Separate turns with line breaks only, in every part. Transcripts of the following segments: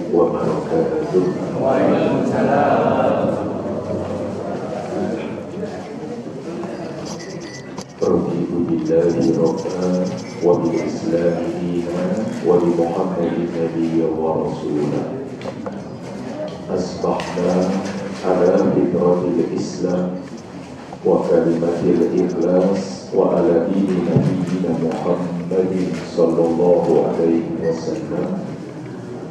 wabarakatuh.
Waalaikumsalam.
Raditu billahi rabban wa bil islami dinan wa bi Muhammadin nabiyyan wa rasulan. Asbahna ala fitratil Islam wa kalimatil ikhlas wa ala dini nabiyyina Muhammadin sallallahu alaihi wasallam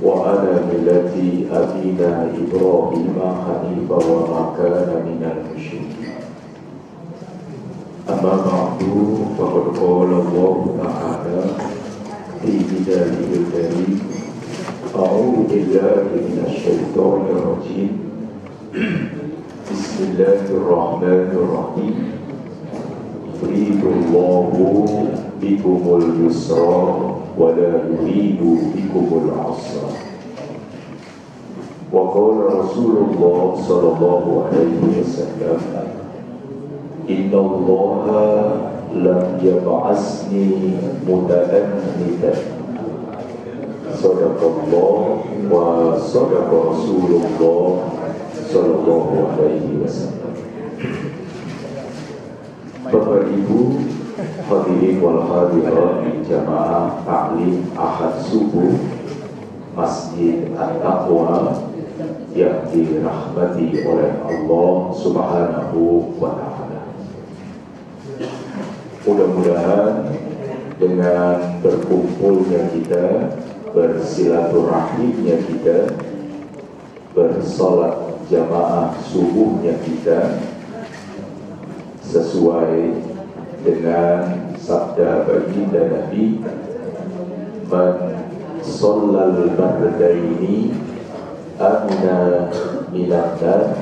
wa ala millati abina Ibrahim hanifan wa ma kana minal musyrikin. Amma ba'du, faqad qala Allah ta'ala fi kitabihil karim, a'udzu billahi minasy syaithanir rajim. Bismillahirrahmanirrahim. Yuridullahu bikumul yusra wa la yuridu bikumul usra. Wa qala Rasulullah sallallahu alaihi wasallam, Inna Allaha lam yab'asni muta'annidan. Sadaqallah wa sadaqa Rasulullah sallallahu alaihi wasallam. Bapak Ibu hadirin wal hadirat di jamaah taklim Ahad subuh Masjid At-Taqwa yang dirahmati oleh Allah Subhanahu wa ta'ala. Mudah-mudahan dengan berkumpulnya kita, bersilaturahimnya kita, bersolat jamaah subuhnya kita sesuai dengan sabda baginda Nabi, man shallal bardaini amina minan nar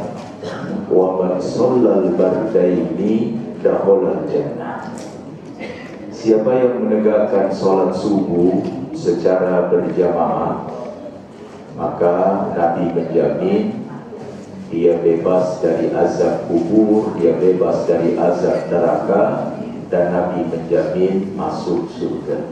wa man shallal bardaini dakhala jannah. Siapa yang menegakkan sholat subuh secara berjamaah, maka Nabi menjamin dia bebas dari azab kubur, dia bebas dari azab neraka, dan Nabi menjamin masuk surga.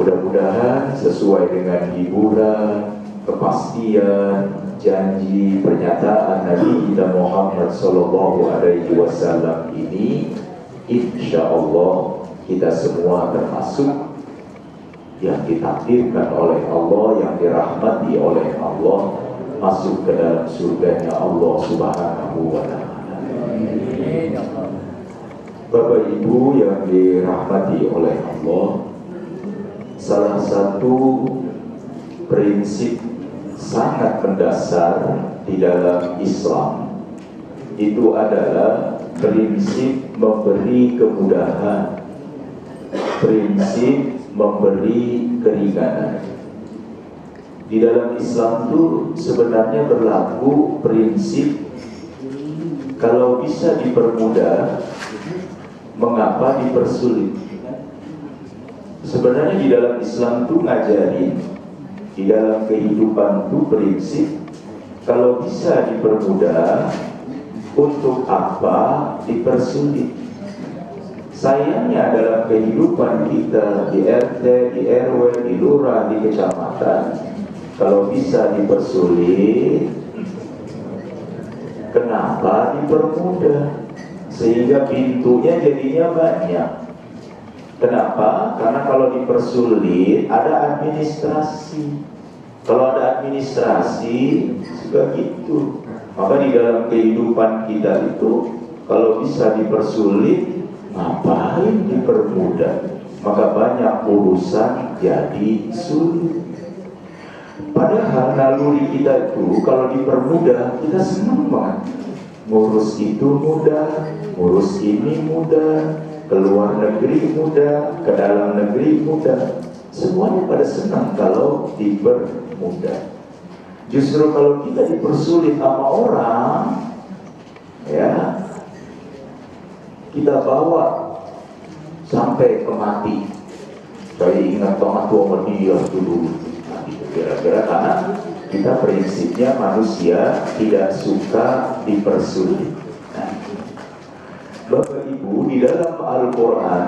Mudah-mudahan sesuai dengan hiburan, kepastian, janji, pernyataan Nabi kita Muhammad sallallahu alaihi wasallam ini, insya Allah kita semua termasuk yang ditakdirkan oleh Allah, yang dirahmati oleh Allah, masuk ke dalam surganya Allah Subhanahu wa ta'ala. Bapak Ibu yang dirahmati oleh Allah, salah satu prinsip sangat mendasar di dalam Islam itu adalah prinsip memberi kemudahan, prinsip memberi keringanan. Di dalam Islam itu sebenarnya berlaku prinsip kalau bisa dipermudah, mengapa dipersulit? Sebenarnya di dalam Islam itu ngajarin, di dalam kehidupan itu prinsip kalau bisa dipermudah, untuk apa dipersulit? Sayangnya dalam kehidupan kita di RT, di RW, di lurah, di kecamatan, kalau bisa dipersulit, kenapa dipermudah? Sehingga pintunya jadinya banyak. Kenapa? Karena kalau dipersulit ada administrasi. Kalau ada administrasi juga gitu. Maka di dalam kehidupan kita itu kalau bisa dipersulit, ngapain dipermudah? Maka banyak urusan jadi sulit. Padahal naluri kita itu kalau dipermudah, kita senang banget. Ngurus itu mudah, ngurus ini mudah, keluar negeri mudah, ke dalam negeri mudah. Semuanya pada senang kalau dipermudah. Justru kalau kita dipersulit sama orang, ya, kita bawa sampai ke mati. Saya ingat banget tua dia dulu. Kira-kira karena kita prinsipnya manusia tidak suka dipersulit. Nah, Bapak Ibu, di dalam Al-Quran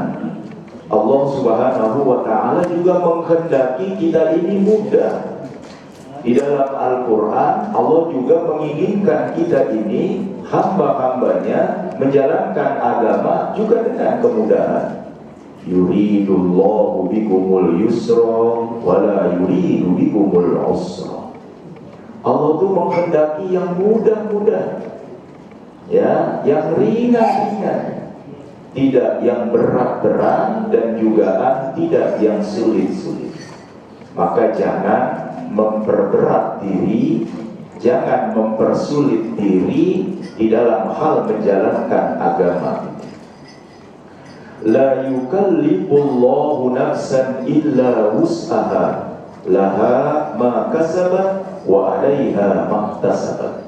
Allah Subhanahu wa ta'ala juga menghendaki kita ini mudah. Di dalam Al-Quran, Allah juga menginginkan kita ini, hamba-hambanya, menjalankan agama juga dengan kemudahan. Yuridullahu bikumul yusra wala yuridu bikumul usra. Allah itu menghendaki yang mudah-mudah, ya, yang ringan-ringan, tidak yang berat-berat, dan juga tidak yang sulit-sulit. Maka jangan memperberat diri, jangan mempersulit diri di dalam hal menjalankan agama. La yukallifullahu nafsan illa wus'aha, laha ma kasabat wa 'alaiha ma iktasabat.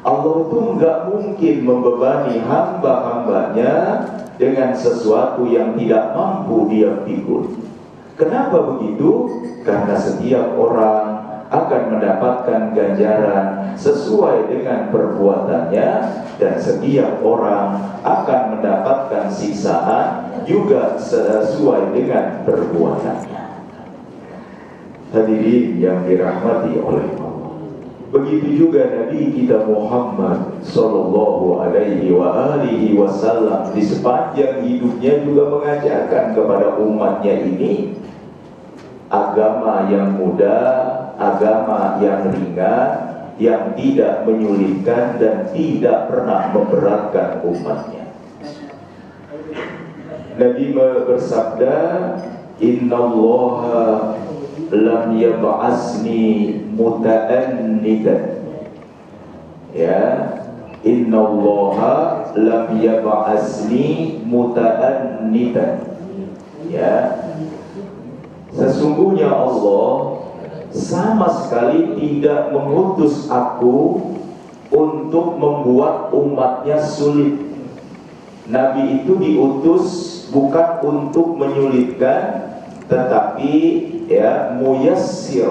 Allah itu enggak mungkin membebani hamba-hambanya dengan sesuatu yang tidak mampu dia pikul. Kenapa begitu? Karena setiap orang akan mendapatkan ganjaran sesuai dengan perbuatannya, dan setiap orang akan mendapatkan siksaan juga sesuai dengan perbuatannya. Hadirin yang dirahmati oleh Allah, begitu juga Nabi kita Muhammad sallallahu alaihi wasallam di sepanjang hidupnya juga mengajarkan kepada umatnya ini agama yang mudah, agama yang ringan, yang tidak menyulitkan dan tidak pernah memberatkan umatnya. Nabi bersabda, Innallaha lam yab'asni muta'annidan. Ya, Innallaha lam yab'asni muta'annidan. Ya, sesungguhnya Allah sama sekali tidak mengutus aku untuk membuat umatnya sulit. Nabi itu diutus bukan untuk menyulitkan, tetapi ya muyassir.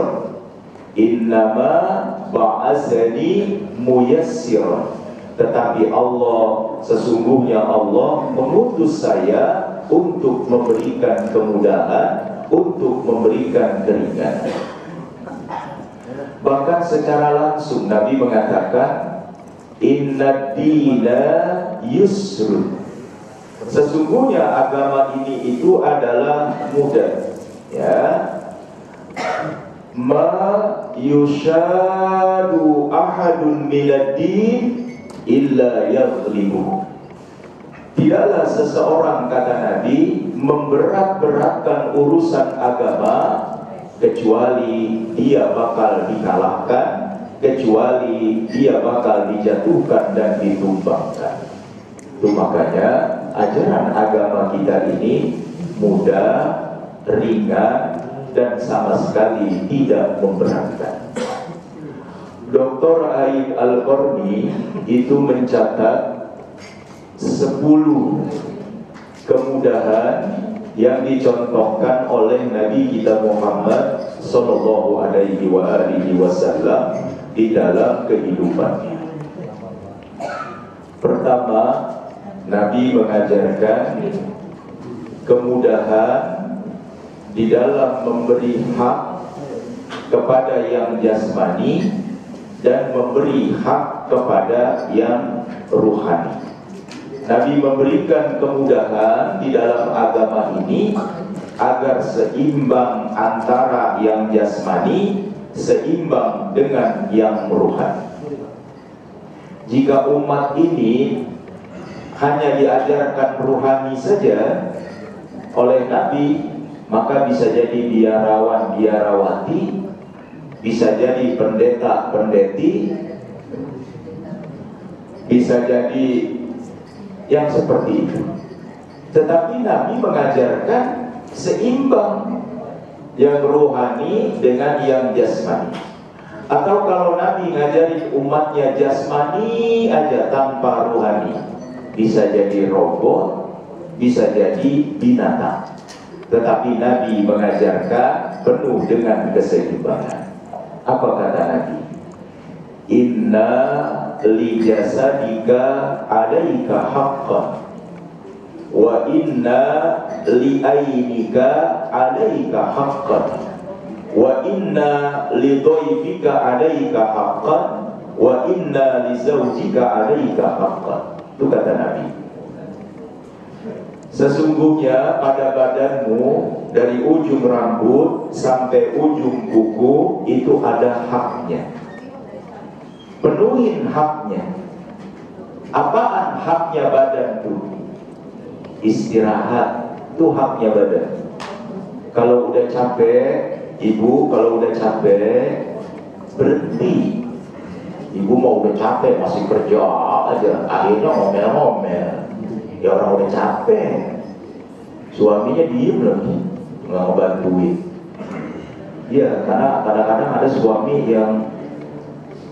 Innama ba'asani muyassir. Tetapi Allah, sesungguhnya Allah mengutus saya untuk memberikan kemudahan, untuk memberikan keringanan. Bahkan secara langsung Nabi mengatakan, Inna dina yusrun. Sesungguhnya agama ini itu adalah mudah. Ya, ma yushadu ahadun minad-din illa yaghlibu. Tidaklah seseorang, kata Nabi, memberat-beratkan urusan agama kecuali dia bakal dikalahkan, kecuali dia bakal dijatuhkan dan ditumbangkan. Itu makanya ajaran agama kita ini mudah, ringan, dan sama sekali tidak memberatkan. Dr. Aid Al-Qarni itu mencatat 10 kemudahan yang dicontohkan oleh Nabi kita Muhammad sallallahu alaihi wasallam di dalam kehidupannya. Pertama, Nabi mengajarkan kemudahan di dalam memberi hak kepada yang jasmani dan memberi hak kepada yang ruhani. Nabi memberikan kemudahan di dalam agama ini agar seimbang antara yang jasmani, seimbang dengan yang ruhani. Jika umat ini hanya diajarkan ruhani saja oleh Nabi, maka bisa jadi biarawan biarawati, bisa jadi pendeta pendeti, bisa jadi yang seperti itu. Tetapi Nabi mengajarkan seimbang yang rohani dengan yang jasmani. Atau kalau Nabi ngajarin umatnya jasmani aja tanpa rohani, bisa jadi robot, bisa jadi binatang. Tetapi Nabi mengajarkan penuh dengan keseimbangan. Apa kata Nabi? Inna li jasadika alaika haqqan wa inna li ainika alaika haqqan wa inna lidhaifika 'alaika haqqan wa inna lizaujika 'alaika haqqan. Itu kata Nabi. Sesungguhnya pada badanmu dari ujung rambut sampai ujung kuku itu ada haknya. Penuhin haknya. Apaan haknya badan itu? Istirahat. Itu haknya badan. Kalau udah capek, ibu kalau udah capek berhenti. Ibu mau udah capek masih kerja aja, akhirnya ngomel-ngomel. Ya orang udah capek, suaminya diem lagi, nggak ngebantuin. Ya karena kadang-kadang ada suami yang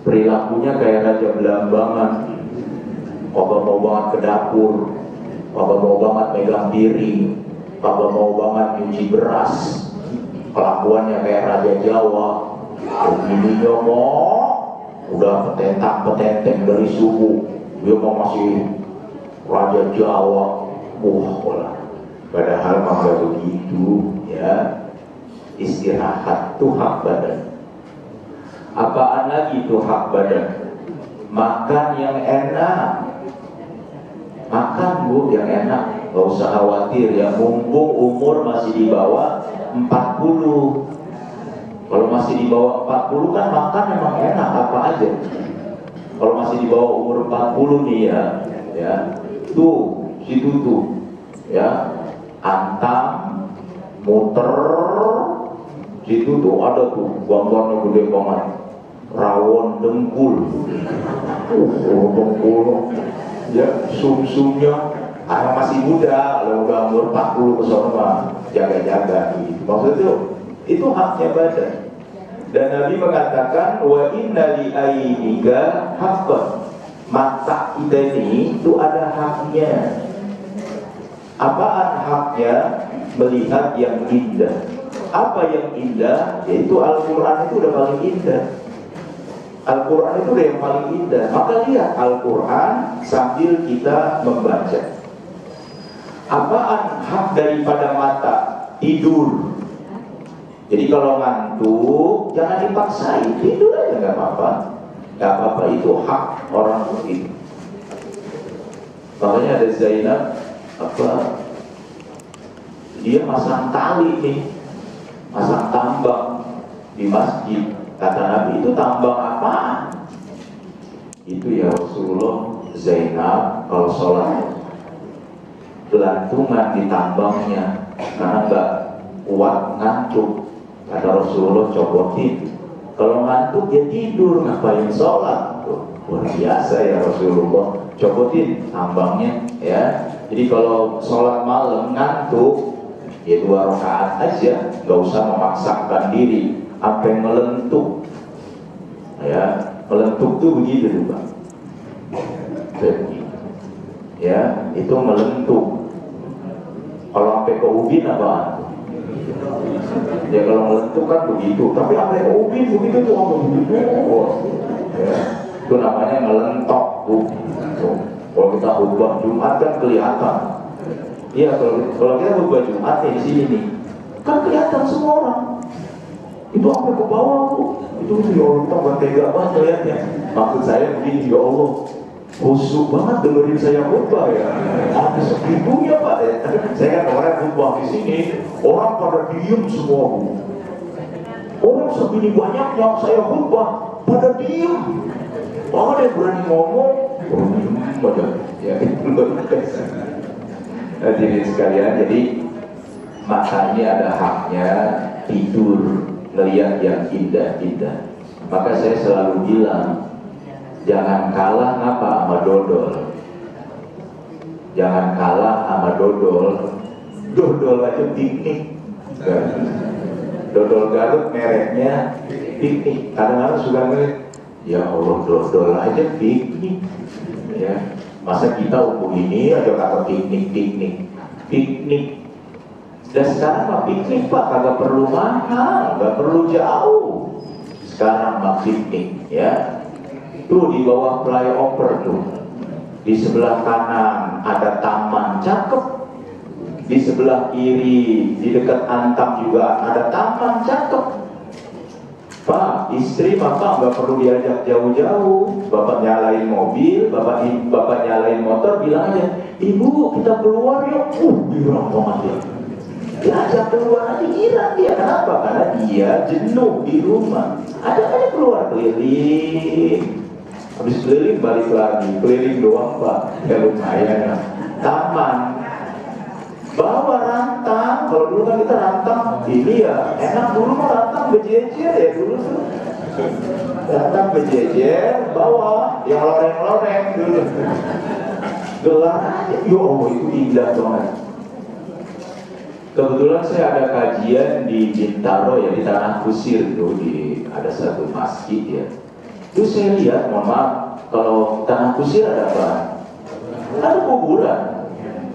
perilakunya kayak raja belambangan. Kagak mau banget ke dapur, kagak mau banget megang piring, kagak mau banget nyuci beras. Kelakuannya kayak raja Jawa. Begininya mau udah petentang-petenteng dari subuh, dia mau masih raja Jawa. Padahal mah begitu ya. Istirahat tuh hak badan. Apaan lagi tuh hak badan? Makan yang enak. Makan bu yang enak. Gak usah khawatir ya, mumpung umur masih di bawah 40. Kalau masih di bawah 40 kan makan memang enak apa aja. Kalau masih di bawah umur 40 nih ya tuh situ tuh ya, antang, muter, situ tuh ada tuh gambarnya gede banget, rawon dengkul, dengkul, ya sumsumnya. Karena masih muda, kalau udah umur 40 ke sana mah jaga-jaga gitu. Maksudnya itu haknya badan. Dan Nabi mengatakan wa inna li ainika haqqan. Mata kita ini itu ada haknya. Apaan haknya? Melihat yang indah. Apa yang indah? Yaitu Al-Quran itu udah paling indah. Al-Quran itu udah yang paling indah. Maka lihat Al-Quran sambil kita membaca. Apaan hak daripada mata? Tidur. Jadi kalau ngantuk jangan dipaksain, tidur aja nggak apa-apa. Nggak apa-apa, itu hak orang itu. Makanya ada Zainab dia masang tali nih, masang tambang di masjid. Kata Nabi, itu tambang apa? Itu ya Rasulullah, Zainab kalau sholat gelantungan di tambangnya karena nggak kuat ngantuk. Kata Rasulullah, copotin. Kalau ngantuk ya tidur, ngapain sholat? Luar biasa ya Rasulullah. Copotin tambangnya ya. Jadi kalau sholat malam ngantuk ya 2 rakaat aja, nggak usah memaksakan diri sampai melentuk. Ya, melentuk tuh begitu tuh Pak. Ya, itu melentuk. Kalau sampai ke ubin apaan? Ya kalau melentuk kan begitu, tapi sampai ke ubin begitu tuh begitu. Ya, itu namanya melentok tuh. Kalau kita khutbah Jumat kan kelihatan. Iya, kalau kita khutbah Jumat nih di sini nih, kan kelihatan semua orang. Itu sampai ke bawah tuh. Itu ya Allah, tambah tega banget lihatnya. Maksud saya begini, ya Allah, khusyuk banget dengerin saya khutbah ya. Ada segitunya Pak ya. Saya kan kemarin khutbah di sini, orang pada diem semua Bu. Orang segini banyaknya saya khutbah pada diem. Ada yang berani ngomong, diem aja. Ya, itu luar biasa. Hadirin sekalian, jadi mata ini ada haknya tidur, melihat yang indah-indah. Maka saya selalu bilang, jangan kalah apa sama dodol. Jangan kalah sama dodol. Dodol aja piknik. Dodol Garut mereknya piknik. Kadang-kadang suka ngeliat, ya Allah dodol aja piknik. Ya, masa kita umur ini ada kata piknik. Dan sekarang mah piknik Pak, kagak perlu mahal, nggak perlu jauh. Sekarang mah piknik ya. Tuh di bawah flyover tuh, di sebelah kanan ada taman cakep, di sebelah kiri di dekat Antam juga ada taman cakep. Pak, istri bapak nggak perlu diajak jauh-jauh. Bapak nyalain mobil, bapak nyalain motor, bilang aja, ibu kita keluar yuk. Girang banget ya. Diajak keluar aja girang dia. Kenapa? Karena dia jenuh di rumah. Ada aja keluar keliling. Habis keliling balik lagi, keliling doang Pak. Ya lumayan lah. Taman. Bawa rantang, kalau dulu kan kita rantang, ini ya enak dulu mah rantang bejejer ya dulu tuh. Rantang bejejer, bawa yang loreng-loreng dulu. Gelar aja, yo itu indah banget. Kebetulan saya ada kajian di Bintaro ya, di Tanah Kusir tuh, ada satu masjid ya. Itu saya lihat, mohon maaf, kalau Tanah Kusir ada apa? Ada kuburan.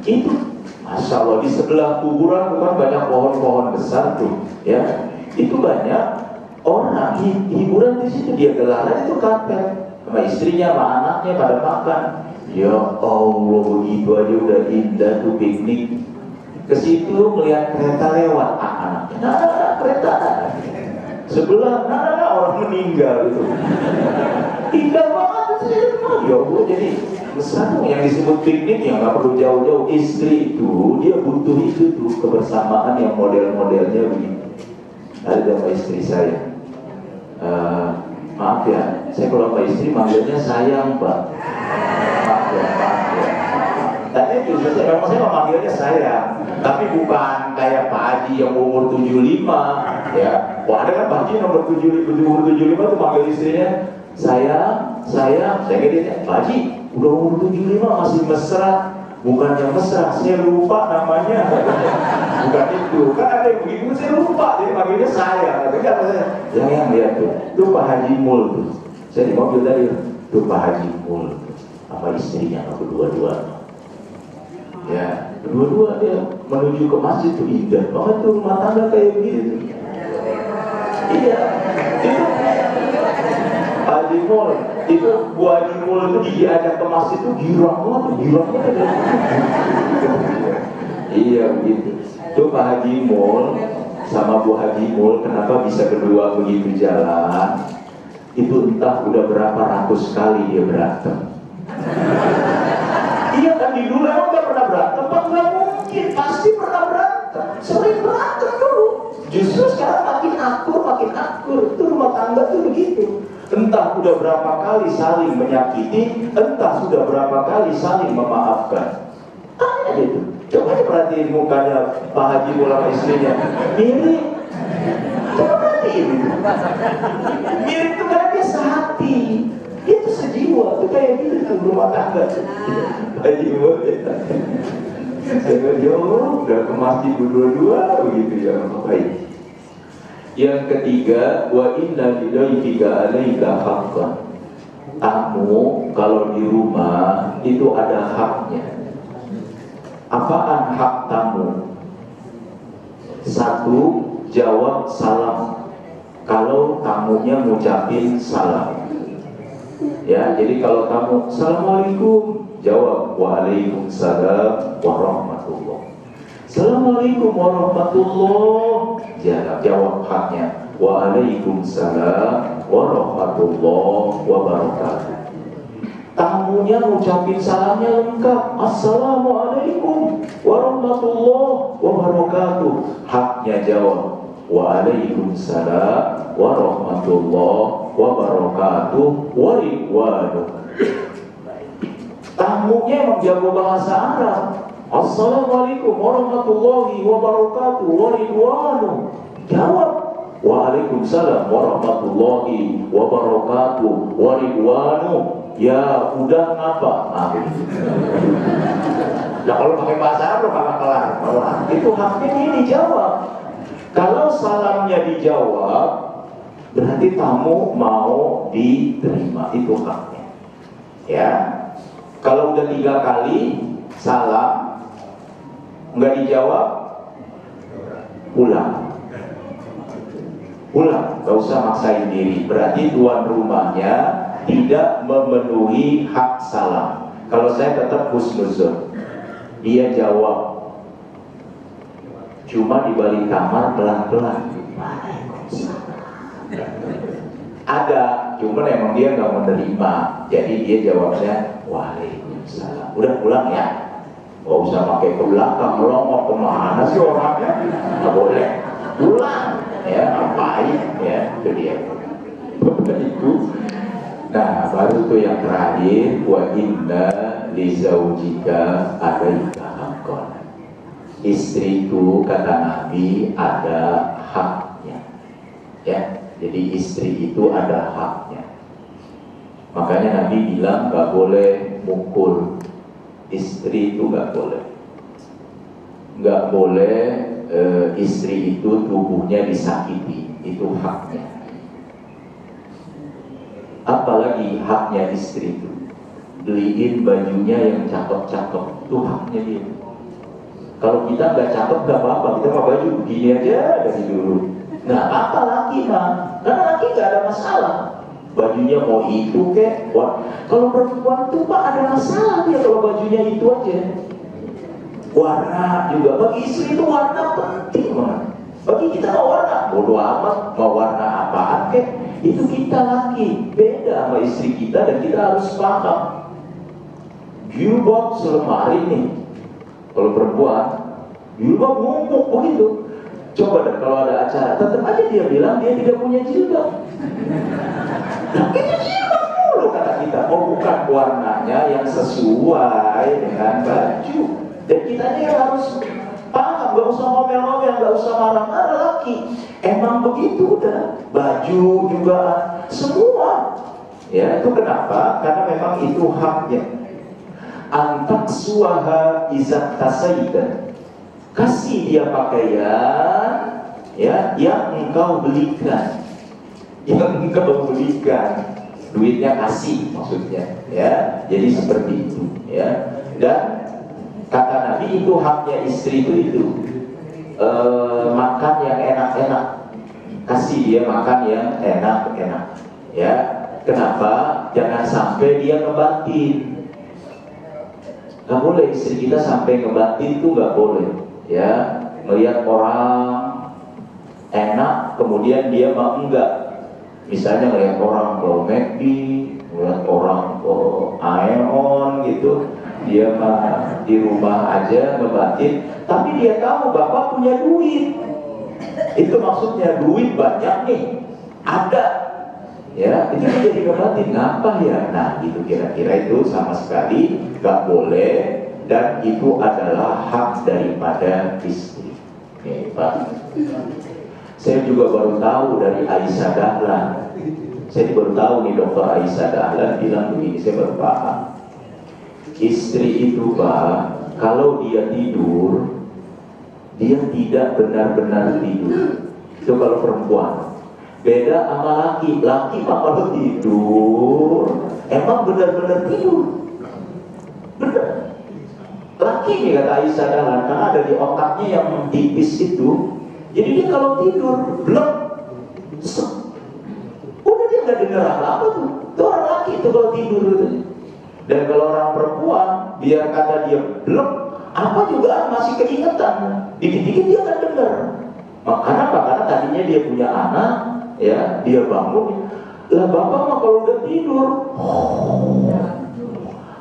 Itu Masya Allah, di sebelah kuburan bukan banyak pohon-pohon besar tuh, ya. Itu banyak orang hiburan di situ, dia gelar itu kapel sama istrinya, sama anaknya pada makan. Ya Allah, begitu aja udah indah tuh piknik. Ke situ melihat kereta lewat, anaknya, nah, kereta. Sebelah, nah, orang meninggal itu. Indah banget sih. Ya Allah, jadi besar yang disebut piknik yang nggak perlu jauh-jauh. Istri itu dia butuh itu tuh kebersamaan yang model-modelnya begini. Ada sama istri saya, maaf ya, saya kalau sama istri manggilnya sayang Pak. Maaf ya. Tadi itu memang saya memanggilnya sayang, tapi bukan kayak Pak Haji yang umur 75 ya. Wah ada kan Pak Haji nomor 75 tuh manggil istrinya sayang. Saya kira Pak Haji udah umur 75 masih mesra. Bukannya mesra, saya lupa namanya. Bukan itu, kan ada yang begitu, saya lupa. Jadi panggilnya saya, tapi kan saya yang lihat tuh, itu Pak Haji Mul tuh. Saya di mobil tadi, tuh Pak Haji Mul, apa istrinya, apa dua-dua. Ya, dua-dua dia menuju ke masjid tuh indah banget tuh rumah tangga kayak gitu. Iya, itu Haji Mul, itu Bu Haji Mul itu diajak ke masjid itu girang banget. Iya begitu. Itu Pak Haji Mul sama Bu Haji Mul kenapa bisa berdua begitu jalan? Itu entah udah berapa ratus kali dia berantem. Iya kan di dulu emang gak pernah berantem, Pak? Nggak mungkin, pasti pernah berantem. Sering berantem dulu. Justru sekarang makin akur. Itu rumah tangga tuh begitu. Entah sudah berapa kali saling menyakiti, entah sudah berapa kali saling memaafkan. Tanya gitu. Coba aja perhatiin mukanya Pak Haji Mul sama istrinya. Mirip. Coba perhatiin itu. Mirip itu karena dia sehati. Dia tuh sejiwa. Itu kayak gitu tuh rumah tangga. Haji Mul ya. Saya jauh, udah ke masjid berdua-dua begitu ya. Baik. Yang ketiga, wa inna lillaika alaika haqqan. Tamu kalau di rumah itu ada haknya. Apaan hak tamu? Satu, jawab salam kalau tamunya ngucapin salam. Ya, jadi kalau tamu Assalamualaikum, jawab Waalaikumsalam warahmatullah. Assalamualaikum warahmatullah, jawab haknya Waalaikumsalam warahmatullah wabarakatuh. Tamunya ngucapin salamnya lengkap, Assalamualaikum warahmatullah wabarakatuh. Haknya jawab Waalaikumsalam warahmatullah wabarakatuh waridwanuh. Tamunya emang jago bahasa Arab, Assalamualaikum warahmatullahi wabarakatuh waridwanuh. Jawab Waalaikumsalam warahmatullahi wabarakatuh waridwanuh. Ya udah ngapa? Nah kalau pakai bahasa Arab bakal kelar. Itu haknya ini dijawab. Kalau salamnya dijawab, berarti tamu mau diterima, itu haknya. Ya, kalau udah 3 kali salam nggak dijawab, pulang, nggak usah maksain diri. Berarti tuan rumahnya tidak memenuhi hak salam. Kalau saya tetap husnuzon, dia jawab, cuma di balik kamar pelan-pelan. Ada, cuman emang dia nggak menerima. Jadi dia jawabnya waalaikumsalam. Udah pulang ya, nggak usah pakai ke belakang, melongok kemana sih orangnya? Nggak boleh, pulang ya, ngapain ya, itu dia. Itu. Nah, baru tuh yang terakhir, wa inna li zaujika alaika haqqan. Istriku, kata Nabi, ada haknya. Ya, jadi istri itu ada haknya. Makanya Nabi bilang gak boleh mukul istri, itu gak boleh. Gak boleh istri itu tubuhnya disakiti, itu haknya. Apalagi haknya istri itu, beliin bajunya yang cakep-cakep, itu haknya dia. Kalau kita nggak cakep nggak apa-apa, kita mau baju begini aja dari dulu, nggak apa-apa laki mah, karena laki nggak ada masalah. Bajunya mau itu kek, kalau perempuan tuh pak ada masalah dia kalau bajunya itu aja. Warna juga, bagi istri itu warna penting banget. Bagi kita mau warna, bodo amat mau warna apaan kek, itu kita laki beda sama istri kita dan kita harus paham. Jilbab selemari nih. Kalau perempuan, jilbab ngumpuk begitu. Coba deh kalau ada acara, tetap aja dia bilang dia tidak punya jilbab. Nah, kita jilbab mulu kata kita. Oh bukan, warnanya yang sesuai dengan baju. Dan kita ini harus paham, gak usah ngomel-ngomel, gak usah marah-marah laki. Emang begitu udah. Baju juga, semua. Ya itu kenapa? Karena memang itu haknya. Antak suaha izat tasaida, kasih dia pakaian ya yang engkau belikan, duitnya kasih maksudnya ya. Jadi seperti itu ya. Dan kata Nabi itu haknya istri itu makan yang enak-enak, kasih dia makan yang enak-enak ya. Kenapa? Jangan sampai dia ngebatin. Gak boleh istri kita sampai ngebatin tuh, gak boleh ya. Melihat orang enak kemudian dia mah enggak. Misalnya melihat orang ke McD, melihat orang ke Aeon gitu, dia mah di rumah aja ngebatin. Tapi dia tahu bapak punya duit. Itu maksudnya duit banyak nih, ada ya, itu jadi ngebatin ngapa ya. Nah itu kira-kira itu sama sekali gak boleh. Dan itu adalah hak daripada istri. Oke, Pak. Saya juga baru tahu dari Aisyah Dahlan. Saya baru tahu nih dokter Aisyah Dahlan bilang begini, saya baru paham. Istri itu Pak, kalau dia tidur, dia tidak benar-benar tidur. Itu kalau perempuan. Beda sama laki. Laki mah kalau tidur emang benar-benar tidur. Benar. Laki nih kata Aisyah Dahlan, karena ada di otaknya yang tipis itu. Jadi dia kalau tidur blok, udah dia nggak dengar apa-apa tuh. Itu orang laki itu kalau tidur gitu. Dan kalau orang perempuan, biar kata dia blok, apa juga masih keingetan. Dikit-dikit dia akan dengar. Makanya apa? Karena tadinya dia punya anak, ya dia bangun, lah bapak mah kalau udah tidur,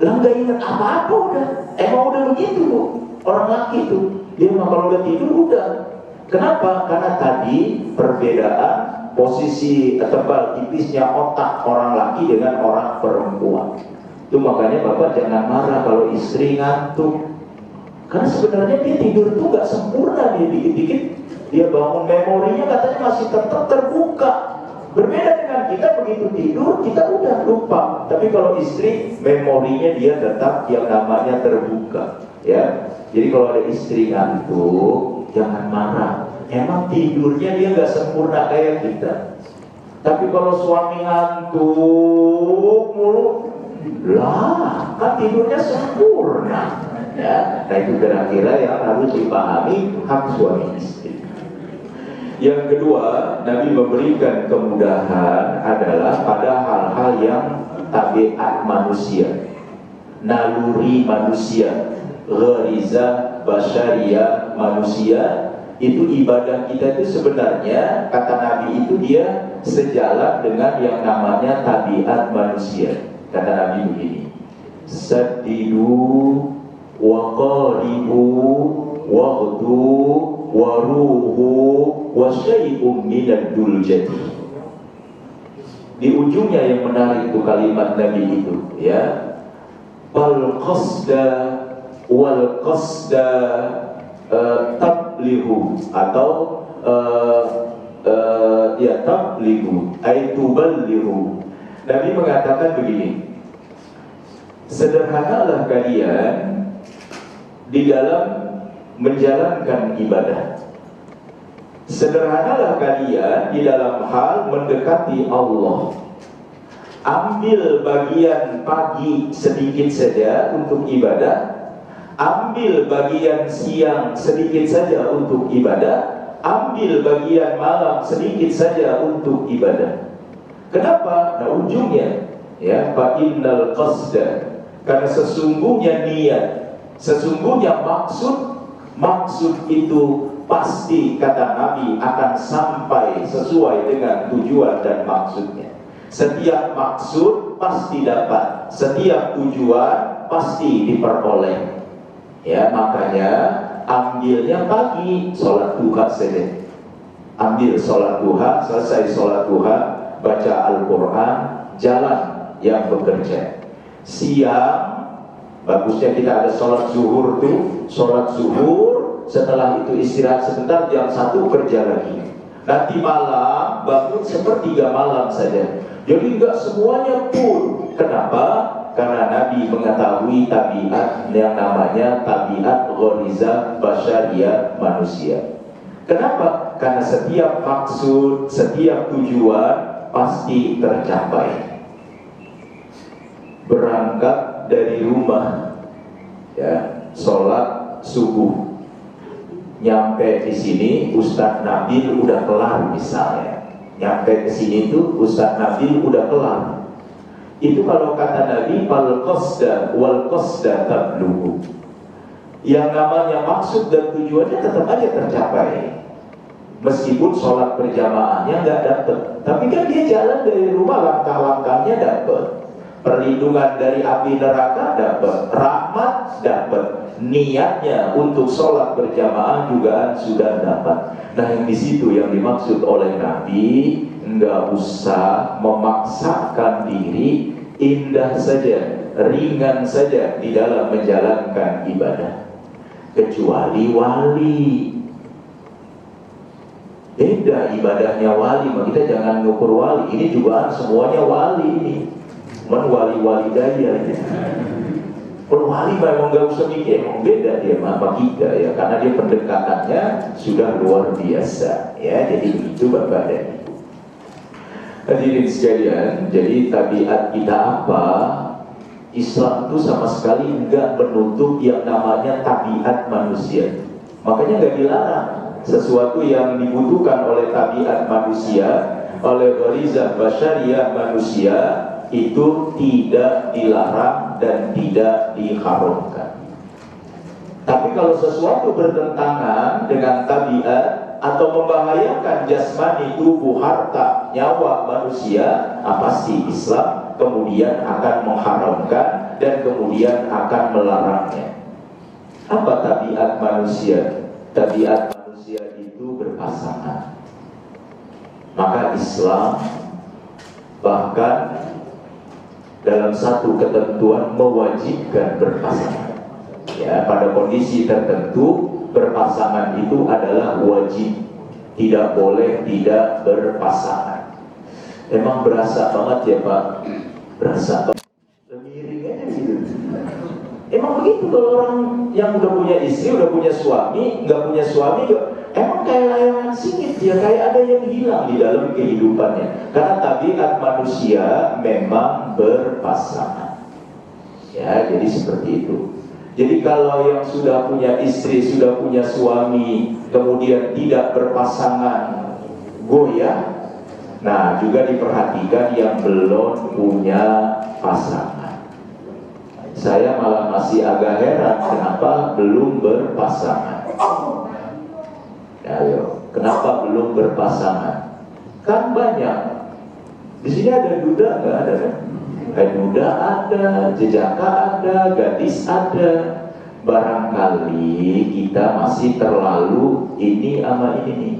lah nggak ingat apa-apa udah. Emang udah begitu Bu, orang laki itu. Dia mah kalau udah tidur udah. Kenapa? Karena tadi perbedaan posisi tebal tipisnya otak orang laki dengan orang perempuan. Itu makanya bapak jangan marah kalau istri ngantuk. Karena sebenarnya dia tidur tuh nggak sempurna, dia dikit-dikit dia bangun, memorinya katanya masih tetap terbuka. Berbeda dengan kita, begitu tidur kita udah lupa. Tapi kalau istri, memorinya dia tetap yang namanya terbuka ya. Jadi kalau ada istri ngantuk, jangan marah. Emang tidurnya dia nggak sempurna kayak kita. Tapi kalau suami ngantuk mulu, lah kan tidurnya sempurna ya. Nah itu kira-kira yang harus dipahami hak suami istri. Yang kedua, Nabi memberikan kemudahan adalah pada hal-hal yang tabiat manusia, naluri manusia, ghariza basyariah manusia. Itu ibadah kita itu sebenarnya kata Nabi itu dia sejalan dengan yang namanya tabiat manusia. Kata Nabi begini, saddidu wa qaribu waghdu wa ruhu wa syai'um minad duljati. Di ujungnya yang menarik itu kalimat Nabi itu, ya, wal qasda tablihu, atau ya tablihu ay tuballihu. Nabi mengatakan begini, sederhanalah kalian di dalam menjalankan ibadah. Sederhanalah kalian di dalam hal mendekati Allah. Ambil bagian pagi sedikit saja untuk ibadah, ambil bagian siang sedikit saja untuk ibadah, ambil bagian malam sedikit saja untuk ibadah. Kenapa? Nah, ujungnya, ya, fa innal qasda, karena sesungguhnya niat, sesungguhnya maksud itu pasti, kata Nabi, akan sampai sesuai dengan tujuan dan maksudnya. Setiap maksud pasti dapat, setiap tujuan pasti diperoleh. Ya, makanya ambilnya pagi, sholat duha saja. Ambil sholat duha, selesai sholat duha, baca Al-Quran, jalan yang bekerja. Siang, bagusnya kita ada sholat zuhur tuh, sholat zuhur, setelah itu istirahat sebentar, jam 1 kerja lagi. Nanti malam bangun sepertiga malam saja. Jadi enggak semuanya full. Kenapa? Karena Nabi mengetahui tabiat yang namanya tabiat ghoriza basyariah manusia. Kenapa? Karena setiap maksud, setiap tujuan pasti tercapai. Berangkat dari rumah, ya, sholat subuh, nyampe di sini Ustadz Nabil udah kelar misalnya. Nyampe ke sini tuh Ustadz Nabil udah kelar. Itu kalau kata Nabi, fal qasda wal qasda tablughu. Yang namanya maksud dan tujuannya tetap aja tercapai. Meskipun sholat berjamaahnya nggak dapet, tapi kan dia jalan dari rumah, langkah-langkahnya dapet. Perlindungan dari api neraka dapat, rahmat dapat, niatnya untuk sholat berjamaah juga sudah dapat. Nah, yang di situ yang dimaksud oleh Nabi, nggak usah memaksakan diri, indah saja, ringan saja di dalam menjalankan ibadah. Kecuali wali, beda ibadahnya wali. Kita jangan ngukur wali. Ini juga semuanya wali ini. Cuman wali-wali daya ya. Kalau wali memang gak usah mikir, memang beda dia sama kita ya, karena dia pendekatannya sudah luar biasa ya. Jadi itu Bapak dan Ibu. Hadirin sekalian, jadi tabiat kita apa? Islam itu sama sekali enggak menutup yang namanya tabiat manusia. Makanya enggak dilarang sesuatu yang dibutuhkan oleh tabiat manusia, oleh gharizah basyariah manusia, itu tidak dilarang dan tidak diharamkan. Tapi kalau sesuatu bertentangan dengan tabiat atau membahayakan jasmani, tubuh, harta, nyawa manusia, pasti Islam kemudian akan mengharamkan dan kemudian akan melarangnya. Apa tabiat manusia? Tabiat manusia itu berpasangan. Maka Islam bahkan dalam satu ketentuan mewajibkan berpasangan. Ya, pada kondisi tertentu berpasangan itu adalah wajib, tidak boleh tidak berpasangan. Emang berasa banget ya Pak? Berasa banget. Miring aja gitu. Emang begitu kalau orang yang udah punya istri, udah punya suami, nggak punya suami, emang kayak layangan singit ya, kayak ada yang hilang di dalam kehidupannya. Karena tabiat manusia memang berpasangan. Ya, jadi seperti itu. Jadi kalau yang sudah punya istri, sudah punya suami, kemudian tidak berpasangan, goyah. Nah, juga diperhatikan yang belum punya pasangan. Saya malah masih agak heran kenapa belum berpasangan. Ayo, kenapa belum berpasangan? Kan banyak Di sini ada duda nggak ada kan? Duda ada, jejaka ada, gadis ada. Barangkali kita masih terlalu ini sama ini nih,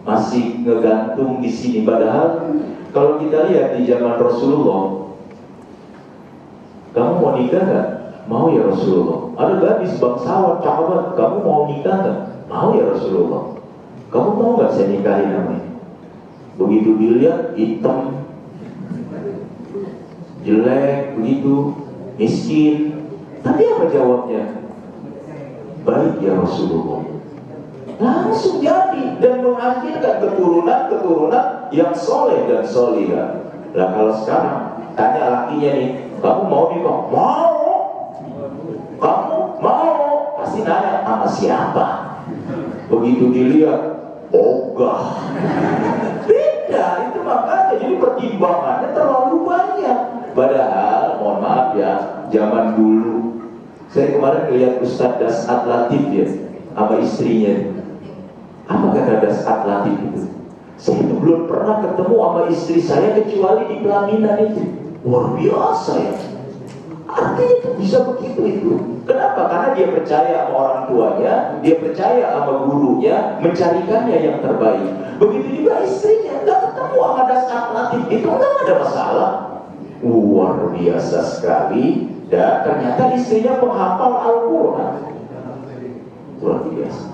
masih ngegantung di sini. Padahal kalau kita lihat di zaman Rasulullah, kamu mau nikah nggak? Mau ya Rasulullah. Ada gadis bangsawan cakep banget, kamu mau nikah nggak? Mau ya Rasulullah. Kamu mau nggak saya nikahin namanya? Begitu dilihat hitam, jelek, begitu miskin, tapi apa jawabnya? Baik ya Rasulullah. Langsung jadi dan menghasilkan keturunan yang soleh dan solihah. Nah kalau sekarang tanya lakinya nih, kamu mau nikah? Mau. Kamu mau? Pasti nanya sama siapa? Begitu dilihat, ogah. Beda itu, makanya jadi pertimbangannya terlalu banyak. Padahal mohon maaf ya, zaman dulu saya kemarin lihat Ustadz Dasat Latif ya sama istrinya. Apa kata Dasat Latif itu? Saya itu belum pernah ketemu sama istri saya kecuali di pelaminan itu. Luar biasa ya. Artinya itu bisa begitu itu. Kenapa? Karena dia percaya sama orang tuanya, dia percaya sama gurunya, mencarikannya yang terbaik. Begitu juga istrinya, nggak ketemu sama Dasat Latif itu, nggak ada masalah. Luar biasa sekali. Dan ternyata istrinya penghafal Al-Quran. Luar biasa.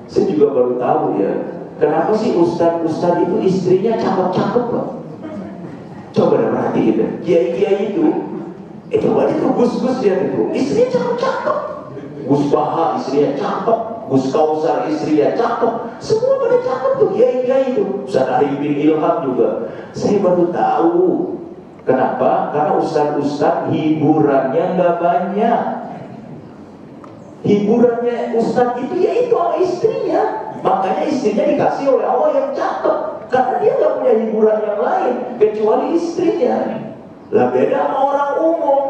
Saya juga baru tahu ya, kenapa sih ustadz itu istrinya cakep-cakep loh. Coba deh perhatiin deh, kiai-kiai itu banyak tuh gus-gus dia itu, istrinya cakep-cakep. Gus Baha istrinya cakep, Gus Kausar istrinya cakep, semua pada cakep tuh kiai-kiai itu. Ustadz Arifin Ilham juga. Saya baru tahu. Kenapa? Karena ustadz hiburannya nggak banyak. Hiburannya ustadz itu yaitu sama istrinya. Makanya istrinya dikasih oleh Allah yang cakep, karena dia nggak punya hiburan yang lain kecuali istrinya. Lah beda sama orang umum,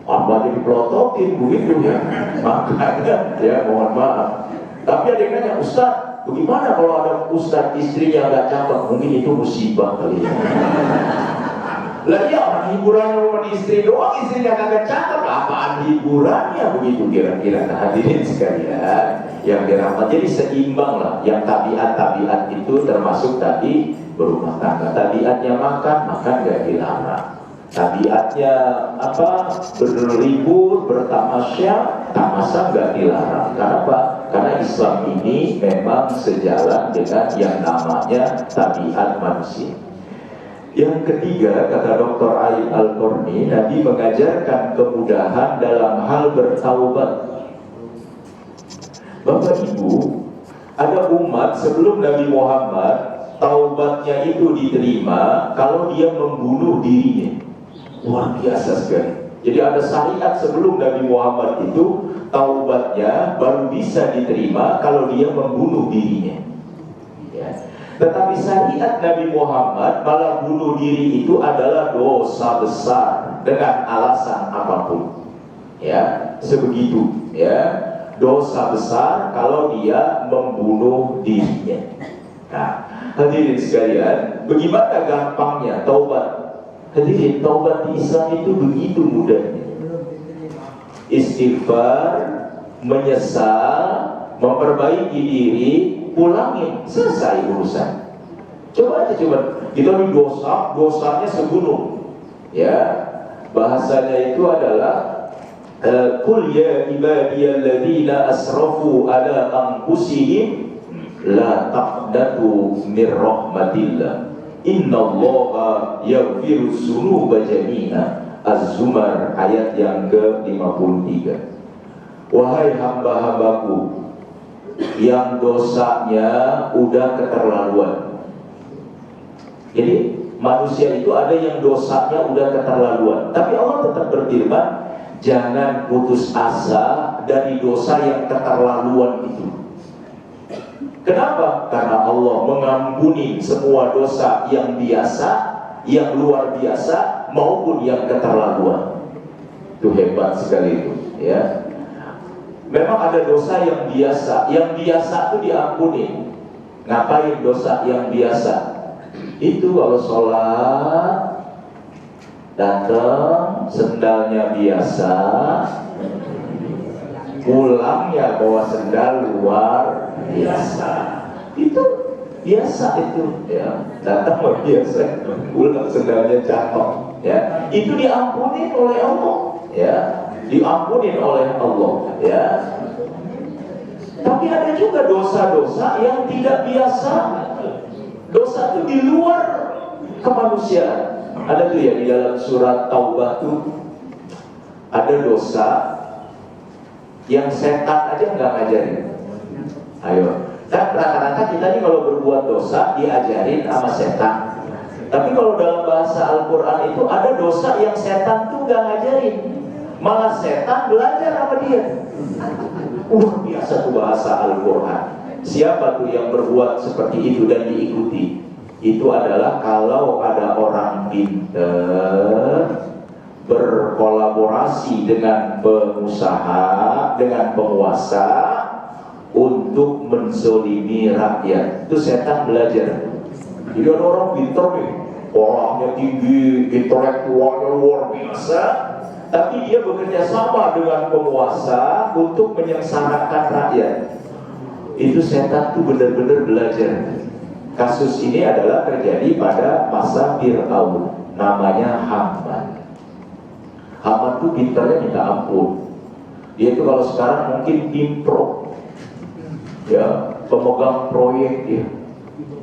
apa jadi pelototin begitu ya. Makanya ya mohon maaf. Tapi ada yang nanya, Ustadz, bagaimana kalau ada ustadz istrinya nggak cakep? Mungkin itu musibah kali ya. Lah ya orang hiburannya cuma istri doang, istrinya kagak cakep, apaan hiburannya begitu kira-kira. Nah, hadirin sekalian yang dirahmati, jadi seimbang lah. Yang tabiat itu termasuk tadi berumah tangga. Tabiatnya makan gak dilarang. Tabiatnya berlibur, bertamasya, tamasa gak dilarang. Kenapa? Karena Islam ini memang sejalan dengan yang namanya tabiat manusia. Yang ketiga, kata Dr. Ali Al-Qarni, Nabi mengajarkan kemudahan dalam hal bertaubat. Bapak Ibu, ada umat sebelum Nabi Muhammad, taubatnya itu diterima kalau dia membunuh dirinya. Luar biasa sekali. Jadi ada syariat sebelum Nabi Muhammad itu, taubatnya baru bisa diterima kalau dia membunuh dirinya. Ya. Tetapi syariat Nabi Muhammad malah bunuh diri itu adalah dosa besar dengan alasan apapun. Ya, sebegitu ya. Dosa besar kalau dia membunuh dirinya. Nah, hadirin sekalian, bagaimana gampangnya taubat? Hadirin, taubat di Islam itu begitu mudahnya. Istighfar, menyesal, memperbaiki diri, pulangin, selesai urusan. Coba kita di dosanya segunung. Ya, bahasanya itu adalah qul ya ibadiyalladzina asrafu ala anfusihim la taqnatu mir rahmatillah innallaha yaghfiruz dzunuba jami'a. Az-Zumar ayat yang ke-53. Wahai hamba-hambaku yang dosanya udah keterlaluan. Jadi manusia itu ada yang dosanya udah keterlaluan, tapi Allah tetap berfirman, jangan putus asa dari dosa yang keterlaluan itu. Kenapa? Karena Allah mengampuni semua dosa yang biasa, yang luar biasa, maupun yang keterlaluan. Itu hebat sekali itu, ya. Memang ada dosa yang biasa itu diampuni. Ngapain dosa yang biasa? Itu kalau sholat datang sendalnya biasa, pulangnya bawa sendal luar biasa. Itu biasa itu ya, datang biasa, pulang sendalnya jatuh ya. Itu diampuni oleh Allah ya, diampuni oleh Allah ya. Tapi ada juga dosa-dosa yang tidak biasa. Dosa itu di luar kemanusiaan. Ada tuh ya di dalam surat Taubah tuh, ada dosa yang setan aja nggak ngajarin. Ayo, kan rata-rata kita nih kalau berbuat dosa diajarin sama setan. Tapi kalau dalam bahasa Al-Quran itu ada dosa yang setan tuh nggak ngajarin, malah setan belajar sama dia. Luar biasa tuh bahasa Al-Quran. Siapa tuh yang berbuat seperti itu dan diikuti? Itu adalah kalau ada orang pintar berkolaborasi dengan pengusaha, dengan penguasa untuk menzolimi rakyat. Itu setan belajar. Jadi ada orang pintar nih, orangnya tinggi, intelektualnya luar biasa, tapi dia bekerja sama dengan penguasa untuk menyengsarakan rakyat. Itu setan tuh benar-benar belajar. Kasus ini adalah terjadi pada masa Fir'aun, namanya Haman. Haman tuh pintarnya minta ampun. Dia tuh kalau sekarang mungkin impro, ya, pemegang proyek dia.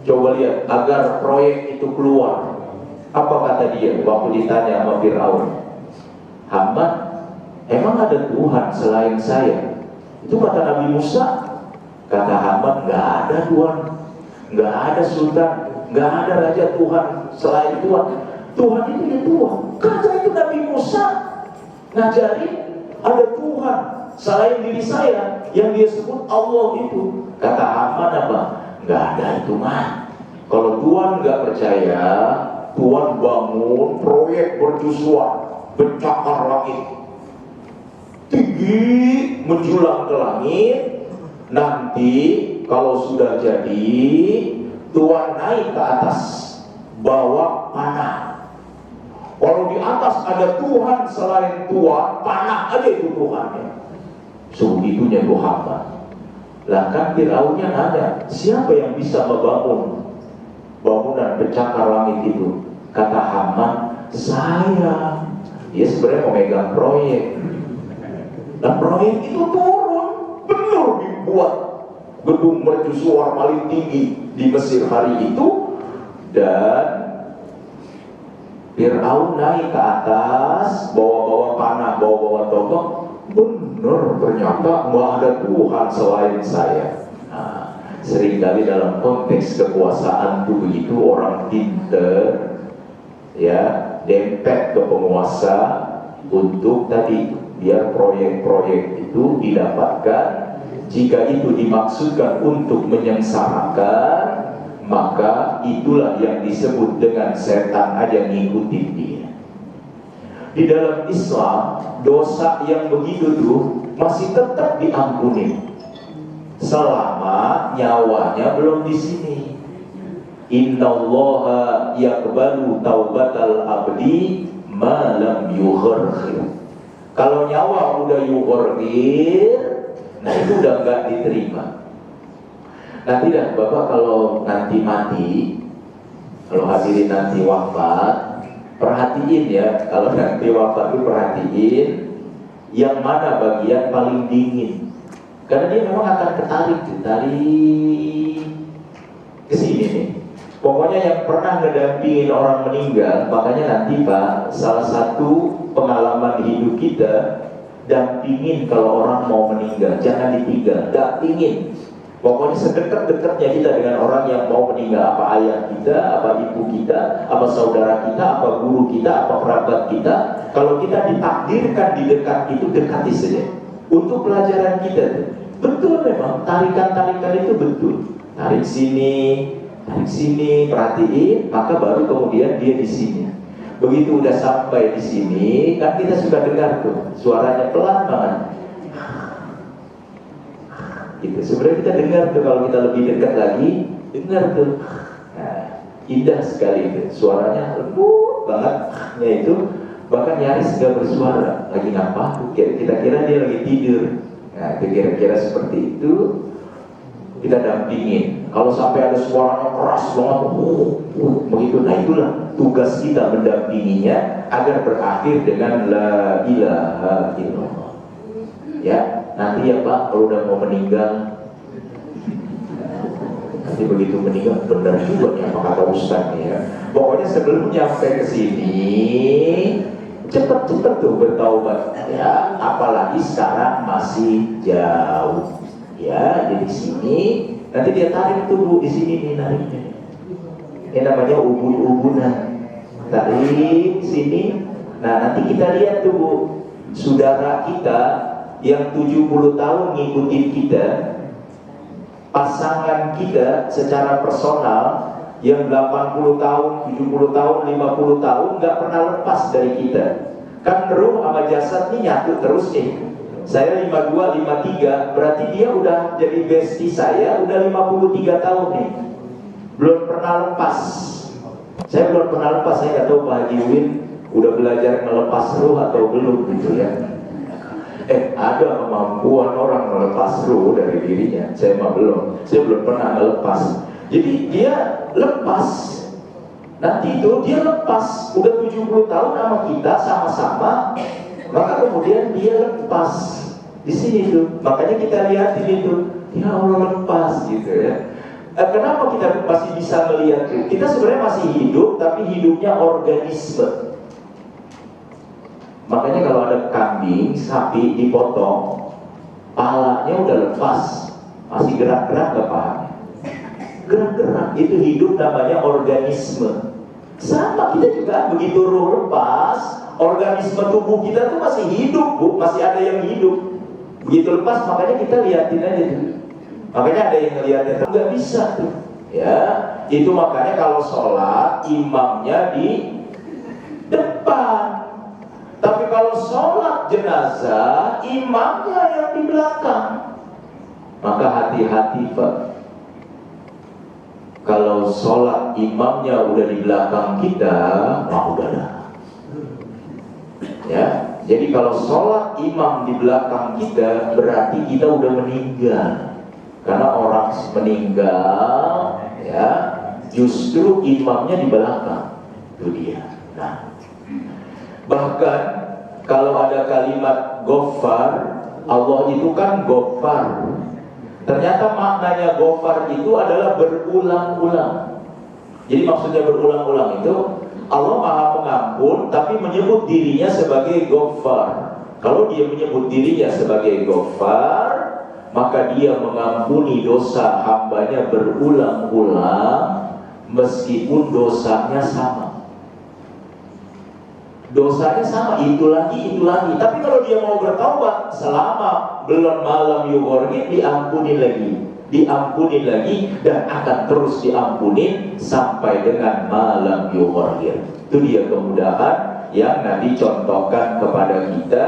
Coba lihat, agar proyek itu keluar, apa kata dia waktu ditanya sama Fir'aun? Haman, emang ada Tuhan selain saya? Itu kata Nabi Musa. Kata Haman, nggak ada Tuhan, nggak ada sultan, nggak ada raja Tuhan selain Tuhan. Tuhan itu ya Tuhan. Kata itu Nabi Musa ngajarin ada Tuhan selain diri saya yang dia sebut Allah itu. Kata Haman apa? Nggak ada itu mah. Kalau Tuhan nggak percaya, Tuhan bangun proyek mercusuar, mencakar langit tinggi menjulang ke langit. Nanti kalau sudah jadi, Tuhan naik ke atas, bawa panah. Kalau di atas ada Tuhan selain Tuhan, panah aja itu Tuhannya. Sebegitunya Tuhan. Lah kan Fir'aunnya nanya, siapa yang bisa membangun bangunan pencakar langit itu? Kata Haman, saya. Dia sebenarnya memegang proyek. Dan proyek itu turun, benar dibuat gedung mercusuar paling tinggi di Mesir hari itu. Dan Fir'aun naik ke atas, bawa-bawa panah, bawa-bawa tombak. Benar, ternyata nggak ada Tuhan selain saya. Nah, seringkali dalam konteks kekuasaan itu begitu, orang pinter ya dempet ke penguasa untuk tadi biar proyek-proyek itu didapatkan. Jika itu dimaksudkan untuk menyengsarakan, maka itulah yang disebut dengan setan aja ngikutin dia. Di dalam Islam, dosa yang begitu tuh masih tetap diampuni selama nyawanya belum di sini. Innallaha yaqbalu taubatal abdi ma lam yugharghir. Kalau nyawa udah yugharghir, nah itu udah enggak diterima. Nanti dah Bapak kalau nanti mati, kalau hadirin nanti wafat, perhatiin ya, kalau nanti wafat itu perhatiin yang mana bagian paling dingin. Karena dia memang akan ketarik ke sini nih. Pokoknya yang pernah ngedampingin orang meninggal, makanya nanti Pak, salah satu pengalaman hidup kita, dampingin kalau orang mau meninggal, jangan ditinggal, dampingin. Pokoknya sedekat-dekatnya kita dengan orang yang mau meninggal, apa ayah kita, apa ibu kita, apa saudara kita, apa guru kita, apa kerabat kita. Kalau kita ditakdirkan di dekat itu, dekati saja. Untuk pelajaran kita, betul memang tarikan-tarikan itu betul. Tarik sini, perhatiin, maka baru kemudian dia di sini. Begitu udah sampai di sini, kan kita sudah dengar tuh suaranya pelan banget. Gitu. Sebenarnya kita dengar tuh kalau kita lebih dekat lagi, dengar tuh. Nah, indah sekali itu. Suaranya lembut bangetnya itu, bahkan nyaris nggak bersuara. Lagi ngapa? Kita kira dia lagi tidur. Nah, itu kira-kira seperti itu. Kita dampingin. Kalau sampai ada suaranya keras banget, begitu. Nah, itulah tugas kita mendampinginya agar berakhir dengan la ilaha illallah. Ya, nanti ya Pak, kalau udah mau meninggal, nanti begitu meninggal benar juga nih apa kata Ustaz ya. Pokoknya sebelum nyampe ke sini cepet-cepet tuh bertaubat ya, apalagi sekarang masih jauh. Ya, jadi sini nanti dia tarik tuh Bu, di sini nih nariknya. Ini namanya ubun-ubunan. Tarik sini. Nah, nanti kita lihat tuh Bu, saudara kita yang 70 tahun ngikutin kita, pasangan kita secara personal yang 80 tahun, 70 tahun, 50 tahun nggak pernah lepas dari kita. Kan ruh sama jasad ini nyatu terus nih. Saya 52, 53, berarti dia udah jadi bestie saya udah 53 tahun nih. Belum pernah lepas. Saya belum pernah lepas, saya nggak tahu Pak Haji Win udah belajar melepas ruh atau belum gitu ya. Ada kemampuan orang melepas ruh dari dirinya. Saya mah belum. Saya belum pernah melepas. Jadi dia lepas. Nanti itu dia lepas. Udah 70 tahun sama kita sama-sama. Maka kemudian dia lepas di sini tuh. Makanya kita lihatin itu, ya Allah lepas gitu ya. Kenapa kita masih bisa melihat itu? Kita sebenarnya masih hidup, tapi hidupnya organisme. Makanya kalau ada kambing, sapi dipotong, palanya udah lepas, masih gerak-gerak nggak paham? Gerak-gerak itu hidup, namanya organisme. Sama kita juga begitu ruh lepas. Organisme tubuh kita tuh masih hidup Bu, masih ada yang hidup. Begitu lepas makanya kita liatin aja tuh. Makanya ada yang ngeliatin, nggak bisa tuh. Ya, itu makanya kalau sholat imamnya di depan. Tapi kalau sholat jenazah imamnya yang di belakang. Maka hati-hati Pak. Kalau sholat imamnya udah di belakang kita, udah dah. Ya, jadi kalau sholat imam di belakang kita berarti kita udah meninggal. Karena orang meninggal, ya, justru imamnya di belakang. Itu dia. Nah, bahkan kalau ada kalimat Ghaffar, Allah itu kan Ghaffar. Ternyata maknanya Ghaffar itu adalah berulang-ulang. Jadi maksudnya berulang-ulang itu Allah Maha Pengampun, tapi menyebut dirinya sebagai Ghaffar. Kalau dia menyebut dirinya sebagai Ghaffar, maka dia mengampuni dosa hambanya berulang-ulang, meskipun dosanya sama. Dosanya sama, itu lagi. Tapi kalau dia mau bertaubat, selama belum malam yughorgin, diampuni lagi, dan akan terus diampuni sampai dengan malam yughorgin. Itu dia kemudahan yang Nabi contohkan kepada kita,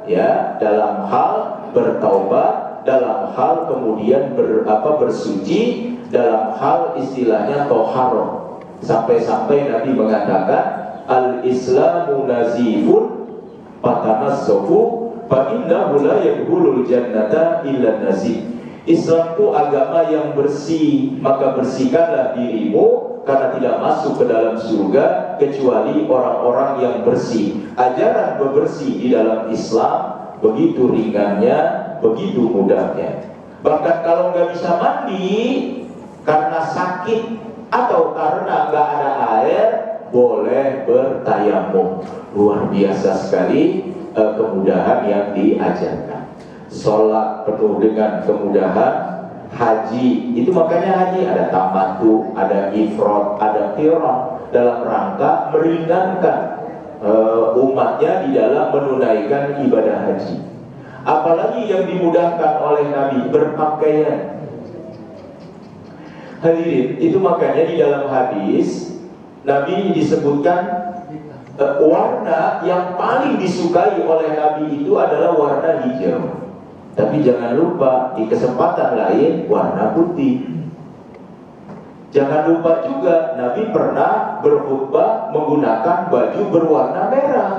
ya, dalam hal bertaubat, dalam hal kemudian bersuci, dalam hal istilahnya toharoh. Sampai-sampai Nabi mengatakan, al-islamu nazifun fatanassafu fa innahu la yadkhulul jannata illa nazif. Islam itu agama yang bersih, maka bersihkanlah dirimu karena tidak masuk ke dalam surga kecuali orang-orang yang bersih. Ajaran bebersih di dalam Islam begitu ringannya, begitu mudahnya. Bahkan kalau nggak bisa mandi karena sakit atau karena nggak ada air, boleh bertayamum. Luar biasa sekali kemudahan yang diajarkan. Sholat penuh dengan kemudahan. Haji itu makanya haji ada tamattu, ada ifrad, ada qiran, dalam rangka meringankan umatnya di dalam menunaikan ibadah haji. Apalagi yang dimudahkan oleh Nabi, berpakaian. Hadirin, itu makanya di dalam hadis Nabi disebutkan warna yang paling disukai oleh Nabi itu adalah warna hijau. Tapi jangan lupa di kesempatan lain warna putih. Jangan lupa juga Nabi pernah berkhutbah menggunakan baju berwarna merah.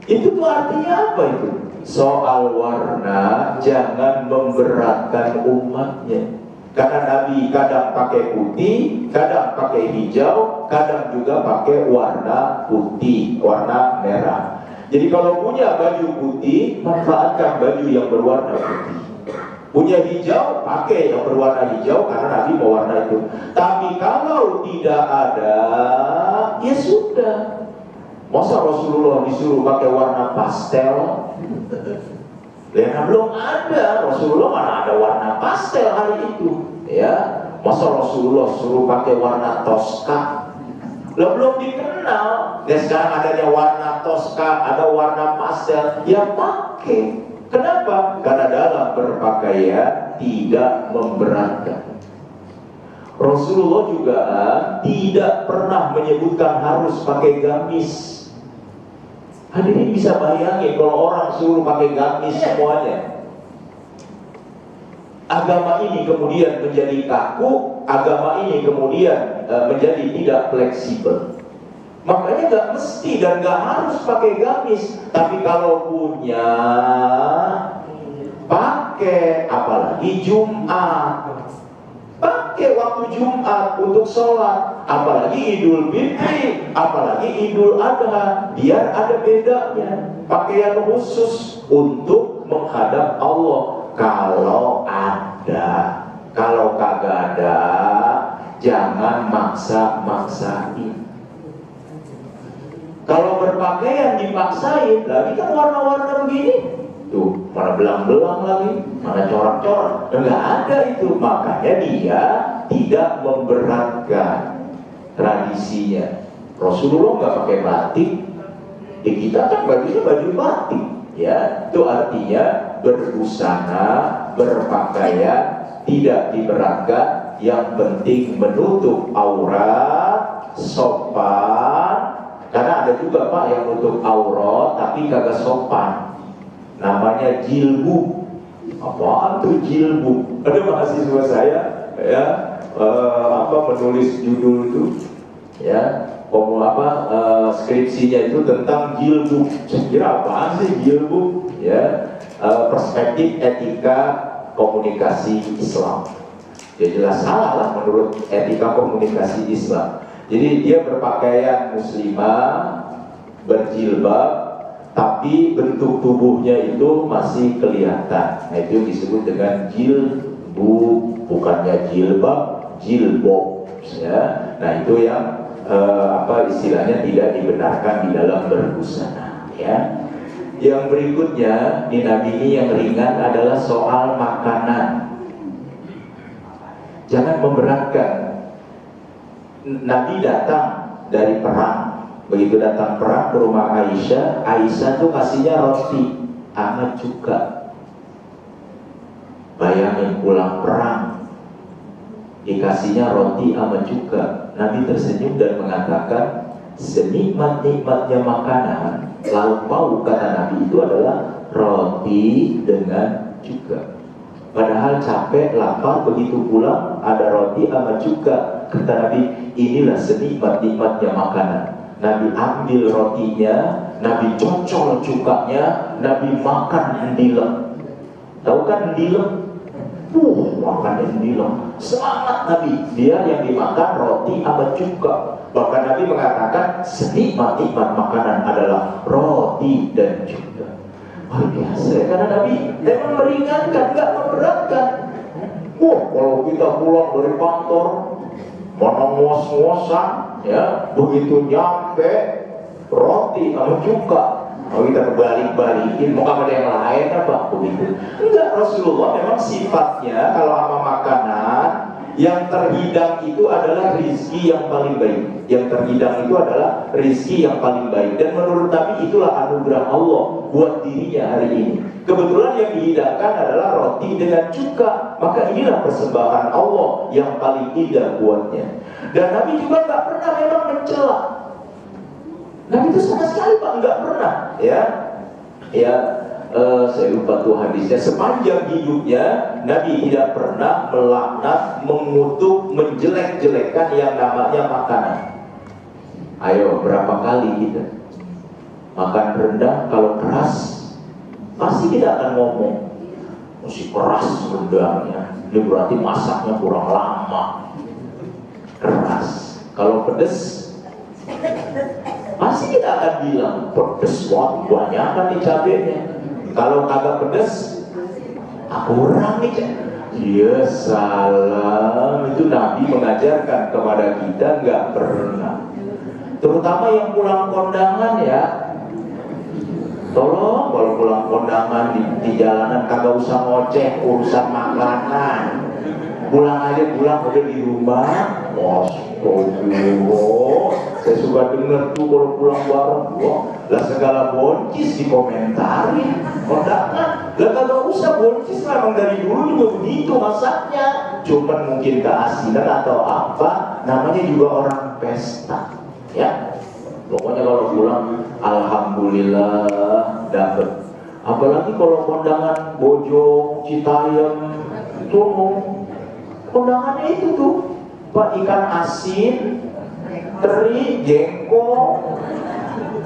Itu tuh artinya apa itu? Soal warna jangan memberatkan umatnya. Karena Nabi kadang pakai putih, kadang pakai hijau, kadang juga pakai warna putih, warna merah. Jadi kalau punya baju putih, manfaatkan baju yang berwarna putih. Punya hijau, pakai yang berwarna hijau karena Nabi mau warna itu. Tapi kalau tidak ada, ya sudah. Masa Rasulullah disuruh pakai warna pastel? Karena belum ada, Rasulullah mana ada warna pastel hari itu, ya. Masa Rasulullah suruh pakai warna Tosca? Belum dikenal. Dan sekarang adanya warna Tosca, ada warna pastel, ya pakai. Kenapa? Karena dalam berpakaian tidak memberatkan. Rasulullah juga tidak pernah menyebutkan harus pakai gamis. Hadirin bisa bayangin kalau orang suruh pakai gamis semuanya. Agama ini kemudian menjadi kaku, agama ini kemudian menjadi tidak fleksibel. Makanya nggak mesti dan nggak harus pakai gamis. Tapi kalau punya, pakai. Apalagi Jumat, pakai waktu Jumat untuk sholat. Apalagi Idul Fitri, apalagi Idul Adha. Biar ada bedanya. Pakaian khusus untuk menghadap Allah. Kalau ada, kalau kagak ada, jangan maksa-maksain. Kalau berpakaian dipaksain, lagi kan warna-warna begini, tuh mana belang-belang lagi, mana corak-corak, enggak ada itu. Makanya dia tidak memberatkan tradisinya. Rasulullah nggak pakai batik, ya kita kan bajunya baju batik, ya. Itu artinya berbusana, berpakaian tidak diberatkan. Yang penting menutup aurat, sopan. Karena ada juga Pak yang nutup aurat tapi kagak sopan. Namanya jilbub. Apaan tuh jilbub? Ada mahasiswa saya ya menulis judul itu ya, skripsinya itu tentang jilbub. Saya kira apaan sih jilbub? Ya, perspektif etika komunikasi Islam. Ya jelas salah lah menurut etika komunikasi Islam. Jadi dia berpakaian muslimah, berjilbab, tapi bentuk tubuhnya itu masih kelihatan. Nah itu disebut dengan jilbab, bukannya jilbab, jilbab. Ya. Nah itu yang istilahnya tidak dibenarkan di dalam berbusana. Ya. Yang berikutnya di Nabi ini yang ringan adalah soal makanan. Jangan memberatkan. Nabi datang dari perang. Begitu datang perang ke rumah Aisyah, Aisyah tuh kasihnya roti sama cuka. Bayangin pulang perang dikasihnya roti sama cuka. Nabi tersenyum dan mengatakan, senikmat-nikmatnya makanan, lauk pauk kata Nabi itu adalah roti dengan cuka. Padahal capek, lapar, begitu pulang ada roti sama cuka. Kata Nabi, inilah senikmat-nikmatnya makanan. Nabi ambil rotinya, Nabi cocol cukanya, Nabi makan endilem. Tahu kan endilem? Makan endilem. Semangat Nabi, dia yang dimakan roti sama cuka. Bahkan Nabi mengatakan senikmat-nikmat makanan adalah roti dan cuka. Luar biasa, karena Nabi memang meringankan, nggak memberatkan. Kalau kita pulang dari kantor, mana ngos-ngosan, ya, begitu nyampe roti sama cuka, kita kebalik-balikin, mau ada yang lain apa begitu? Enggak, Rasulullah memang sifatnya kalau sama makanan yang terhidang itu adalah rizki yang paling baik. Yang terhidang itu adalah rizki yang paling baik. Dan menurut Nabi itulah anugerah Allah buat dirinya hari ini. Kebetulan yang dihidangkan adalah roti dengan cuka. Maka inilah persembahan Allah yang paling indah buatnya. Dan Nabi juga nggak pernah memang mencela. Nabi itu sama sekali Pak nggak pernah, ya. saya lupa tuh hadisnya, sepanjang hidupnya Nabi tidak pernah melaknat, mengutuk, menjelek-jelekan yang namanya makanan. Ayo, berapa kali kita makan rendang kalau keras, pasti kita akan ngomong, masih keras rendangnya, ini berarti masaknya kurang lama, keras. Kalau pedes, pasti kita akan bilang pedes, wah banyak kan nih cabenya. Kalau kagak pedes, kurang nih. Ya salam, itu Nabi mengajarkan kepada kita nggak pernah. Terutama yang pulang kondangan ya, tolong kalau pulang kondangan di jalanan kagak usah ngoceh urusan makanan. Pulang aja, pulang udah di rumah. Astagfirullah, saya suka denger tuh kalau pulang bareng, wah, lah segala boncis dikomentarin kondangan. Lah kagak usah boncis, memang dari dulu juga begitu masaknya. Cuman mungkin keasinan atau apa, namanya juga orang pesta. Ya, pokoknya kalau pulang, alhamdulillah dapet. Apalagi kalau kondangan Bojong, Citayam, itu kondangannya itu tuh, Pak, ikan asin, teri, jengkol,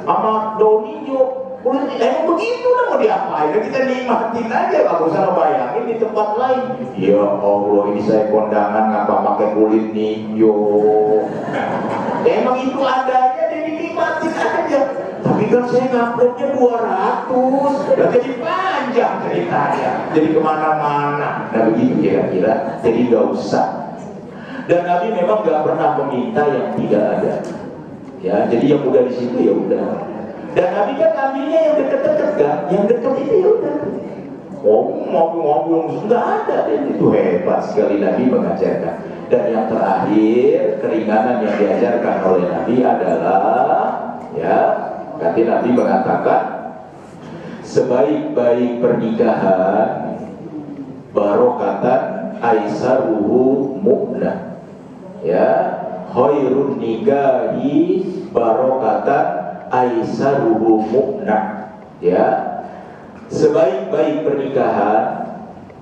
sama daun hijau. Emang begitu lah, mau diapain? Kita nikmatin aja, gak usah ngebayangin di tempat lain. Ya Allah, ini saya kondangan ngapa pakai kulit hijau. Emang itu adanya, jadi dinikmatin aja. Tapi kan saya nguploadnya 200, dan jadi panjang ceritanya, jadi kemana-mana. Nah begitu kira-kira, jadi gak usah. Dan Nabi memang gak pernah meminta yang tidak ada. Ya, jadi yang udah di situ ya udah. Dan Nabi kan ngambilnya yang deket-deket kan, yang deket itu ya udah. Ngomong nggak ada, itu hebat sekali Nabi mengajarkan. Dan yang terakhir, keringanan yang diajarkan oleh Nabi adalah, ya, nanti Nabi mengatakan, sebaik-baik pernikahan barokatan aisaruhu mu'nah, ya, khairun nikahi barokatan aisaruhu mu'nah, ya, sebaik-baik pernikahan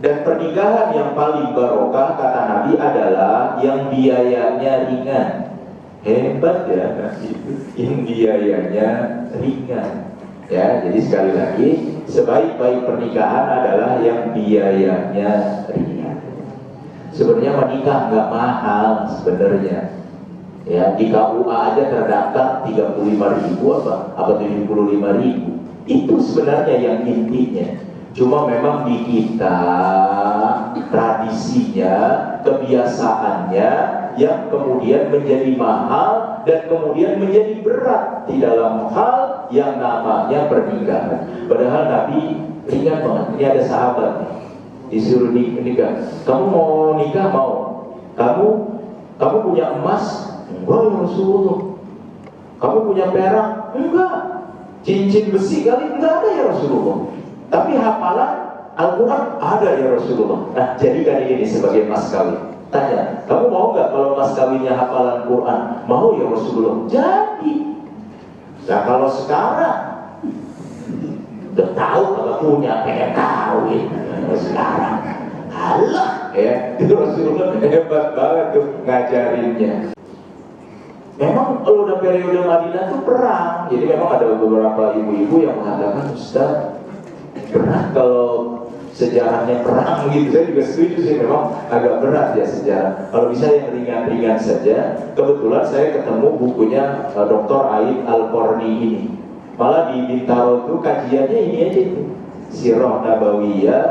dan pernikahan yang paling barokah kata Nabi adalah yang biayanya ringan. Hebat ya, yang biayanya ringan. Ya, jadi sekali lagi, sebaik-baik pernikahan adalah yang biayanya ringan. Sebenarnya menikah nggak mahal sebenarnya. Ya, di KUA aja terdaftar 35.000 apa 75.000. Itu sebenarnya yang intinya. Cuma memang di kita tradisinya, kebiasaannya yang kemudian menjadi mahal dan kemudian menjadi berat di dalam hal yang namanya pernikahan. Padahal Nabi ringan banget. Ini ada sahabat nih, disuruh nikah. Kamu mau nikah? Mau. Kamu punya emas? Enggak ya Rasulullah. Kamu punya perak? Enggak. Cincin besi kali? Enggak ada ya Rasulullah. Tapi hafalan Al-Quran ada ya Rasulullah. Nah, jadikan ini sebagai mas kawin. Tanya, kamu mau nggak kalau mas kawinnya hafalan Quran? Mau ya Rasulullah. Jadi. Nah kalau sekarang udah tahu kalau punya pengen kawin sekarang, halah ya, itu Rasulullah hebat banget tuh ngajarinnya. Memang kalau udah periode Madinah tuh perang, jadi memang ada beberapa ibu-ibu yang mengatakan, Ustaz, berat kalau sejarahnya perang gitu. Saya juga setuju sih, memang agak berat ya sejarah. Kalau bisa yang ringan-ringan saja. Kebetulan saya ketemu bukunya Dr. Aib Al-Qarni ini. Malah di Bintaro tuh kajiannya ini aja tuh, Sirah Nabawiyah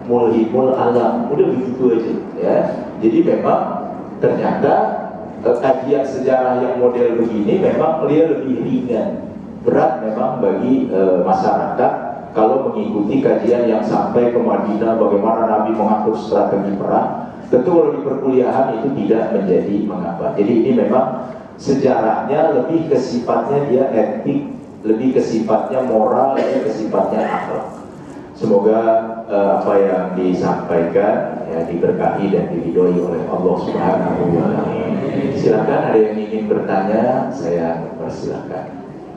Mulhimul Alam, udah begitu aja ya. Jadi memang ternyata kajian sejarah yang model begini memang dia lebih ringan. Berat memang bagi masyarakat kalau mengikuti kajian yang sampai ke Madinah, bagaimana Nabi mengatur strategi perang. Tentu kalau di perkuliahan itu tidak menjadi mengapa. Jadi ini memang sejarahnya lebih ke sifatnya dia etik, lebih ke sifatnya moral, lebih ke sifatnya akhlak. Semoga apa yang disampaikan ya, diberkahi dan diridhoi oleh Allah Subhanahu wa Ta'ala. Silakan, ada yang ingin bertanya, saya persilakan.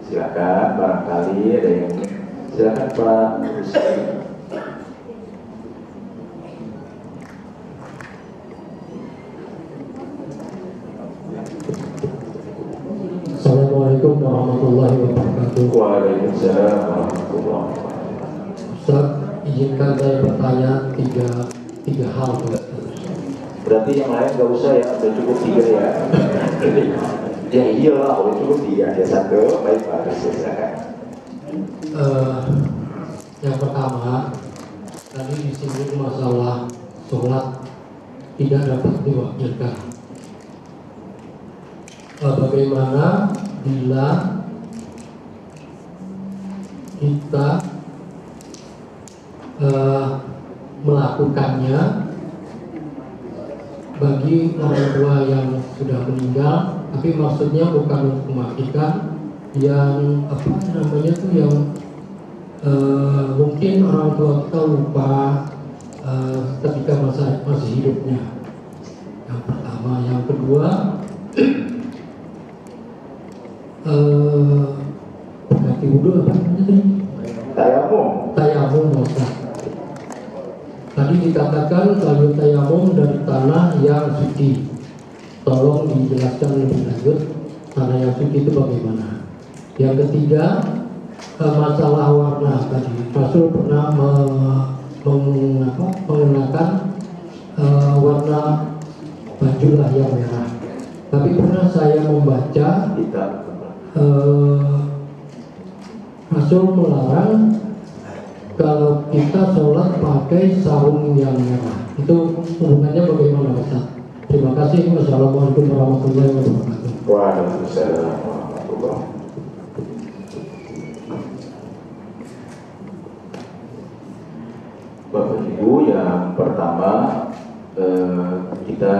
Silakan, barangkali ada yang ingin. Silakan Pak.
Assalamualaikum warahmatullahi wabarakatuh.
Waalaikumsalam warahmatullahi wabarakatuh.
Ustaz, izinkan saya bertanya tiga hal.
Berarti yang lain nggak usah ya, udah cukup 3 ya. Ya iyalah, udah cukup 3 ya, 1. Baik Pak, silakan.
Yang pertama, tadi disinggung masalah sholat tidak dapat diwakilkan. Bagaimana bila kita melakukannya bagi orang tua yang sudah meninggal, tapi maksudnya bukan untuk memastikan yang apa namanya tuh yang mungkin orang tua kita lupa ketika masih hidupnya. Yang pertama, yang kedua, berarti wudhu apa namanya tadi? Tayamum, Ustaz. Tadi dikatakan kalau tayamum dari tanah yang suci. Tolong dijelaskan lebih lanjut tanah yang suci itu bagaimana. Yang ketiga, masalah warna tadi. Rasul pernah mengenakan warna baju lah yang merah. Tapi pernah saya membaca Rasul melarang kalau kita sholat pakai sarung yang merah. Itu hubungannya bagaimana, Ustaz? Terima kasih. Wassalamualaikum warahmatullahi wabarakatuh.
Waalaikumsalam warahmatullahi wabarakatuh. Bapak Ibu, yang pertama kita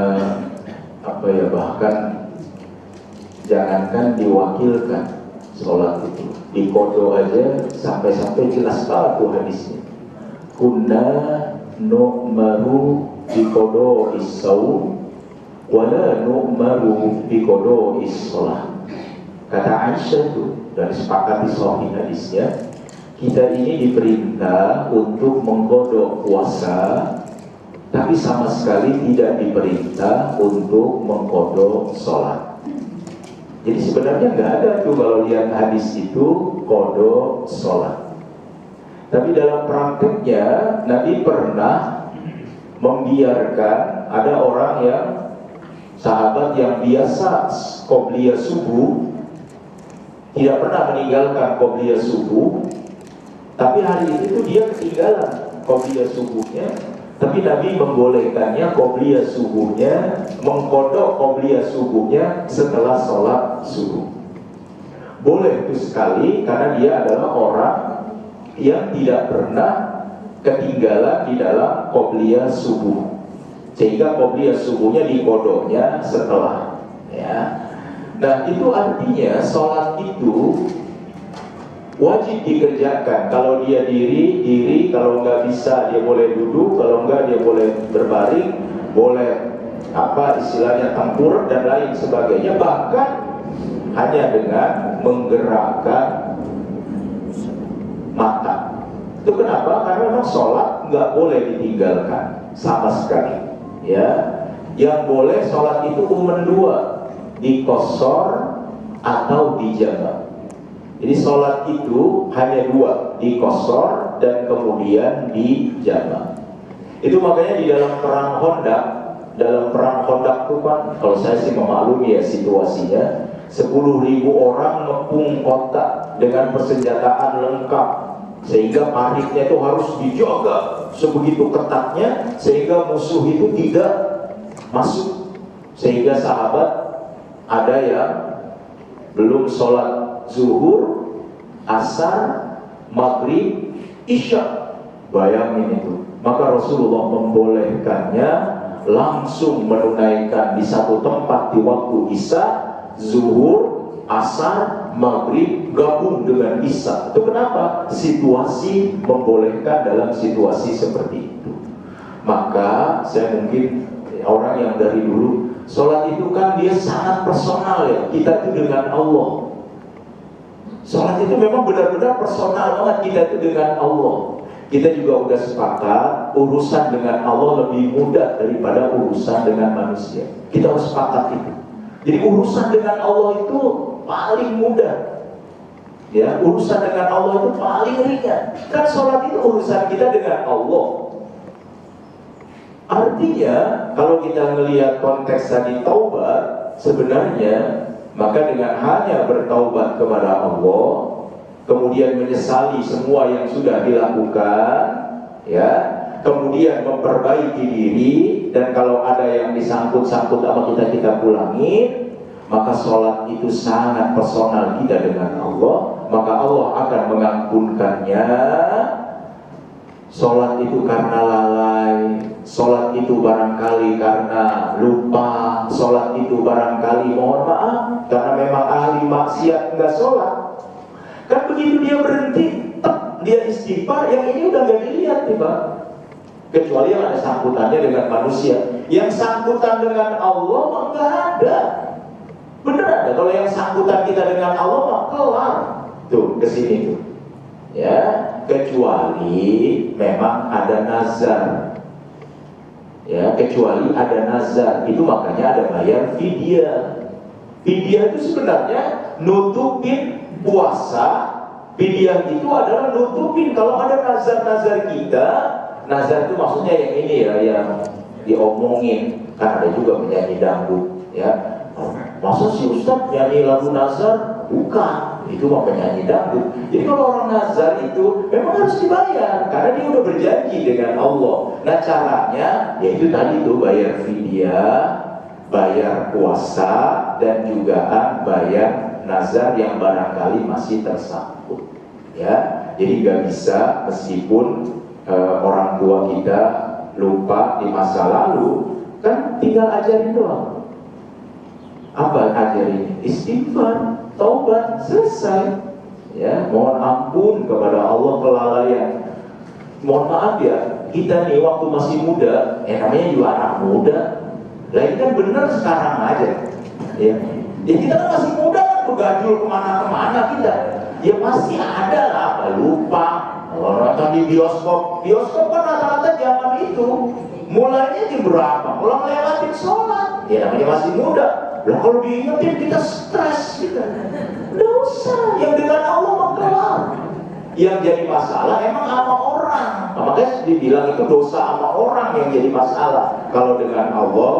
bahkan jangankan diwakilkan sholat itu, di kodo aja sampai jelas banget tuh hadisnya. Kunna nu'maru bi kodo is-saum wala nu'maru bi kodo is-sholat. Kata Aisyah tuh, dan disepakati sahih hadisnya, kita ini diperintah untuk mengkodok puasa, tapi sama sekali tidak diperintah untuk mengkodok sholat. Jadi sebenarnya nggak ada tuh kalau lihat hadis itu kodok sholat. Tapi dalam prakteknya Nabi pernah membiarkan ada orang yang sahabat yang biasa qobliyah subuh, tidak pernah meninggalkan qobliyah subuh, tapi hari itu dia ketinggalan qobliyah subuhnya. Tapi Nabi membolehkannya qobliyah subuhnya, mengkodok qobliyah subuhnya setelah sholat subuh. Boleh itu sekali karena dia adalah orang yang tidak pernah ketinggalan di dalam qobliyah subuh, sehingga qobliyah subuhnya dikodoknya setelah. Ya. Nah itu artinya sholat itu wajib dikerjakan. Kalau dia diri, kalau nggak bisa dia boleh duduk, kalau nggak dia boleh berbaring, boleh istilahnya tempur dan lain sebagainya, bahkan hanya dengan menggerakkan mata. Itu kenapa? Karena memang sholat nggak boleh ditinggalkan sama sekali. Ya, yang boleh sholat itu cuma 2, dikosor atau dijamak. Jadi sholat itu hanya 2, dikosor dan kemudian dijamak. Itu makanya di dalam perang Hondak itu kan, kalau saya sih memaklumi ya situasinya, 10.000 orang ngepung kota dengan persenjataan lengkap, sehingga paritnya itu harus dijaga sebegitu ketatnya sehingga musuh itu tidak masuk. Sehingga sahabat ada yang belum sholat zuhur, asar, maghrib, isya, bayangin itu. Maka Rasulullah membolehkannya langsung menunaikan di satu tempat di waktu isya, zuhur, asar, maghrib gabung dengan isya. Itu kenapa? Situasi membolehkan dalam situasi seperti itu. Maka saya mungkin orang yang dari dulu, sholat itu kan dia sangat personal ya, kita itu dengan Allah. Sholat itu memang benar-benar personal banget kita itu dengan Allah. Kita juga udah sepakat urusan dengan Allah lebih mudah daripada urusan dengan manusia. Kita harus sepakat itu. Jadi urusan dengan Allah itu paling mudah. Ya, urusan dengan Allah itu paling ringan. Kan sholat itu urusan kita dengan Allah. Artinya kalau kita melihat konteks tadi taubat, sebenarnya maka dengan hanya bertaubat kepada Allah, kemudian menyesali semua yang sudah dilakukan, ya, kemudian memperbaiki diri, dan kalau ada yang disangkut-sangkut sama kita pulangin, maka sholat itu sangat personal kita dengan Allah, maka Allah akan mengampunkannya. Sholat itu karena lalai, sholat itu barangkali karena lupa, sholat itu barangkali mohon maaf karena memang ahli maksiat nggak sholat. Kan begitu dia berhenti, dia istighfar, yang ini udah nggak dilihat nih Pak. Kecuali yang ada sangkutannya dengan manusia. Yang sangkutan dengan Allah mah nggak ada. Bener ada, kalau yang sangkutan kita dengan Allah mah kelar. Tuh, kesini tuh. Ya, kecuali memang ada nazar. Ya, kecuali ada nazar. Itu makanya ada bayar fidyah. Fidyah itu sebenarnya nutupin puasa. Fidyah itu adalah nutupin kalau ada nazar-nazar kita. Nazar itu maksudnya yang ini ya, yang diomongin. Kan ada juga penyanyi dangdut, ya. Masa si Ustadz nyanyi lagu nazar? Bukan, itu mah penyanyi dangdut. Jadi kalau orang nazar itu memang harus dibayar karena dia udah berjanji dengan Allah. Nah caranya yaitu tadi tuh bayar fidyah, bayar puasa, dan juga bayar nazar yang barangkali masih tersangkut. Ya, jadi nggak bisa meskipun orang tua kita lupa di masa lalu, kan tinggal ajarin doang. Apa ajarin? Istighfar, taubat, selesai. Ya, mohon ampun kepada Allah kelalaian. Mohon maaf ya, kita nih waktu masih muda, namanya juga anak muda. Lah ini kan bener sekarang aja. Ya, kita kan masih muda kan bergajul kemana-kemana kita. Ya masih ada lah, apa lupa. Nonton di bioskop, bioskop kan rata-rata zaman itu mulainya jam berapa? Mulai ngelewatin sholat. Ya namanya masih muda. Lah kalau diingetin kita stres kita. Dosa yang dengan Allah mengkelar. Yang jadi masalah emang sama orang. Nah, makanya dibilang itu dosa sama orang yang jadi masalah. Kalau dengan Allah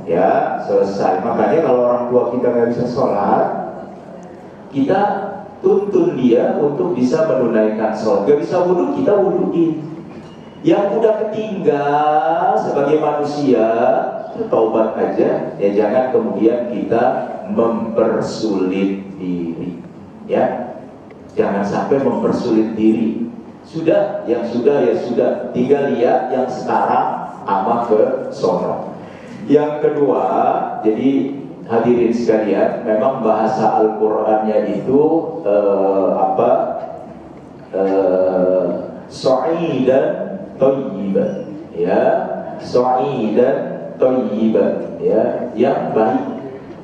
ya selesai. Makanya kalau orang tua kita nggak bisa sholat, kita tuntun dia untuk bisa menunaikan sholat. Gak bisa wudhu, kita wudhuin. Yang udah ketinggal sebagai manusia, taubat aja. Ya jangan kemudian kita mempersulit diri. Ya, jangan sampai mempersulit diri. Sudah, yang sudah ya sudah. Tinggal lihat yang sekarang sama ke sono. Yang kedua, jadi hadirin sekalian, memang bahasa Al-Qur'annya itu sa'idan thayyiban, ya, sa'idan thayyiban, ya, yang baik,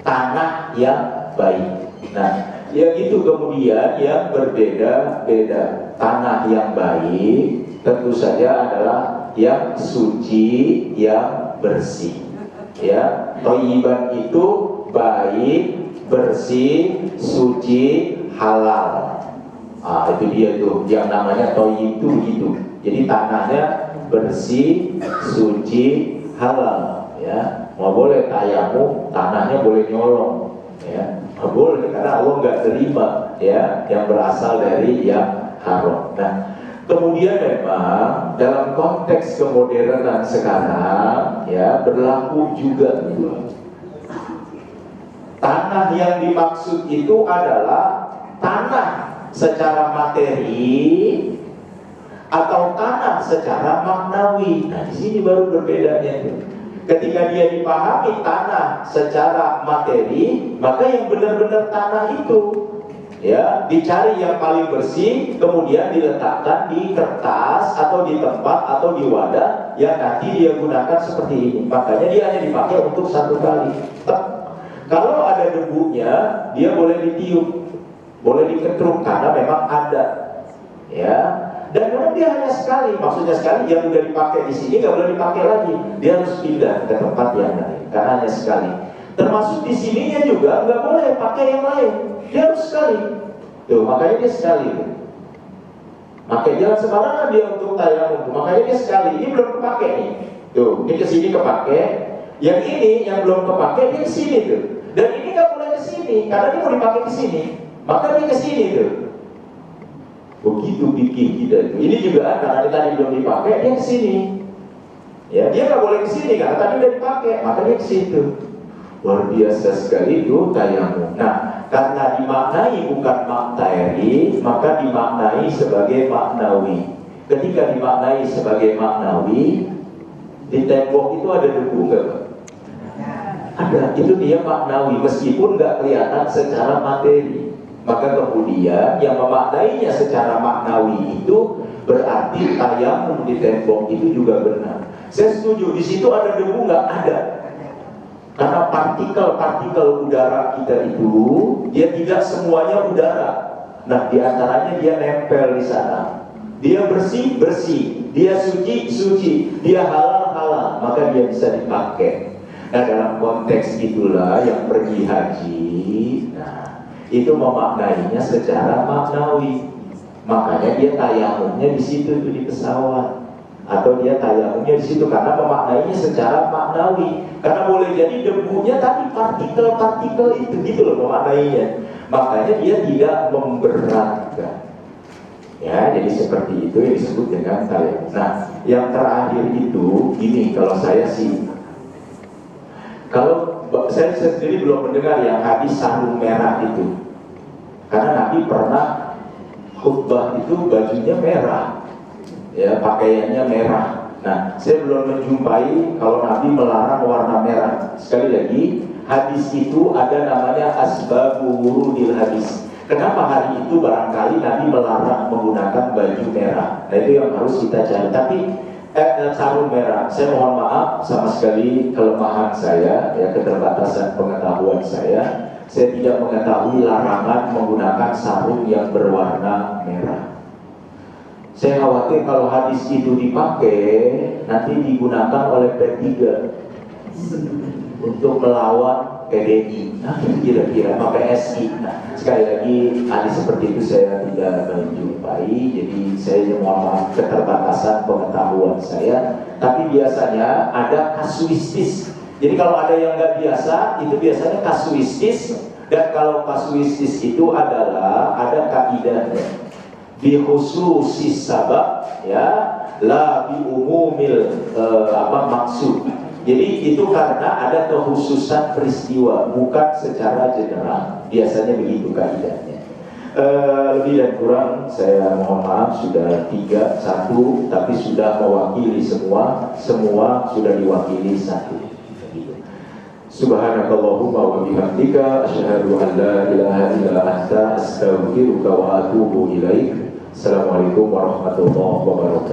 tanah yang baik. Nah, yang itu kemudian yang berbeda-beda. Tanah yang baik tentu saja adalah yang suci, yang bersih. Ya, thayyiban itu baik, bersih, suci, halal. Itu dia tuh yang namanya thayyib itu gitu. Jadi tanahnya bersih, suci, halal. Ya, nggak boleh tayamum, tanahnya boleh nyolong. Ya, nggak boleh karena Allah nggak terima ya yang berasal dari yang haram. Nah, kemudian memang dalam konteks kemodernan sekarang ya berlaku juga itu. Tanah yang dimaksud itu adalah tanah secara materi atau tanah secara maknawi. Nah, di sini baru berbedanya. Ketika dia dipahami tanah secara materi, maka yang benar-benar tanah itu ya dicari yang paling bersih, kemudian diletakkan di kertas atau di tempat atau di wadah yang nanti dia gunakan seperti ini. Makanya dia hanya dipakai untuk satu kali. Kalau ada debunya, dia boleh ditiup. boleh diketruk karena memang ada, ya. Dan memang dia hanya sekali, maksudnya sekali, yang udah dipakai di sini nggak boleh dipakai lagi, dia harus pindah ke tempat yang lain karena hanya sekali. Termasuk di sininya juga nggak boleh pakai yang lain, dia harus sekali. Tuh, makanya dia sekali. Makanya jangan sembarangan dia untuk tayamum, makanya dia sekali. Ini belum kepake nih. Tuh, ini kesini kepake. Yang ini yang belum kepake dia kesini tuh. Dan ini nggak boleh kesini karena dia mau dipakai kesini, maka dia kesini tuh. Begitu pikir kita itu. Ini juga karena dia tadi belum dipakai, dia kesini. Ya, dia nggak boleh kesini karena tadi udah dipakai, maka dia kesitu. Luar biasa sekali itu tayamum. Nah, karena dimaknai bukan maktairi, maka dimaknai sebagai maknawi. Ketika dimaknai sebagai maknawi, di tembok itu ada debu nggak, Pak? Ada. Itu dia maknawi, meskipun nggak kelihatan secara materi. Maka kemudian yang memaknainya secara maknawi itu berarti tayamum di tembok itu juga benar. Saya setuju, di situ ada debu nggak? Ada. Karena partikel-partikel udara kita itu dia tidak semuanya udara. Nah, diantaranya dia nempel di sana. Dia bersih, dia suci, dia halal, maka dia bisa dipakai. Nah, dalam konteks itulah yang pergi haji, nah itu memaknainya secara maknawi. Makanya dia tayamumnya di situ di pesawat, atau dia tayamumnya di situ karena memaknainya secara maknawi. Karena boleh jadi debunya tapi partikel-partikel itu gitu loh memaknainya. Makanya dia tidak memberatkan. Ya, jadi seperti itu yang disebut dengan tayamum. Nah, yang terakhir itu gini, kalau saya sih, kalau saya sendiri belum mendengar yang hadis sarung merah itu. Karena Nabi pernah khutbah itu bajunya merah, ya pakaiannya merah. Nah, saya belum menjumpai kalau Nabi melarang warna merah. Sekali lagi, hadis itu ada namanya asbabul wurudil hadis. Kenapa hari itu barangkali Nabi melarang menggunakan baju merah? Nah, itu yang harus kita cari. Tapi sarung merah, saya mohon maaf sama sekali kelemahan saya, ya keterbatasan pengetahuan saya tidak mengetahui larangan menggunakan sarung yang berwarna merah. Saya khawatir kalau hadis itu dipakai nanti digunakan oleh P3 untuk melawan PDI. Nah, kira-kira pakai SI. Nah, sekali lagi hadis seperti itu saya tidak menjumpai. Jadi saya mohon maaf keterbatasan pengetahuan saya. Tapi biasanya ada kasuistis. Jadi kalau ada yang nggak biasa, itu biasanya kasuistis. Dan kalau kasuistis itu adalah ada kaidahnya. Bi khususis sabab, ya, la bi umumil maksud. Jadi itu karena ada kekhususan peristiwa, bukan secara general. Biasanya begitu kaidahnya. Lebih dan kurang saya mohon maaf sudah 3-1, tapi sudah mewakili semua sudah diwakili 1. Subhanakallahumma wa bihamdika asyhadu an la ilaha illa anta astaghfiruka wa atubu ilaik. Assalamualaikum warahmatullahi wabarakatuh.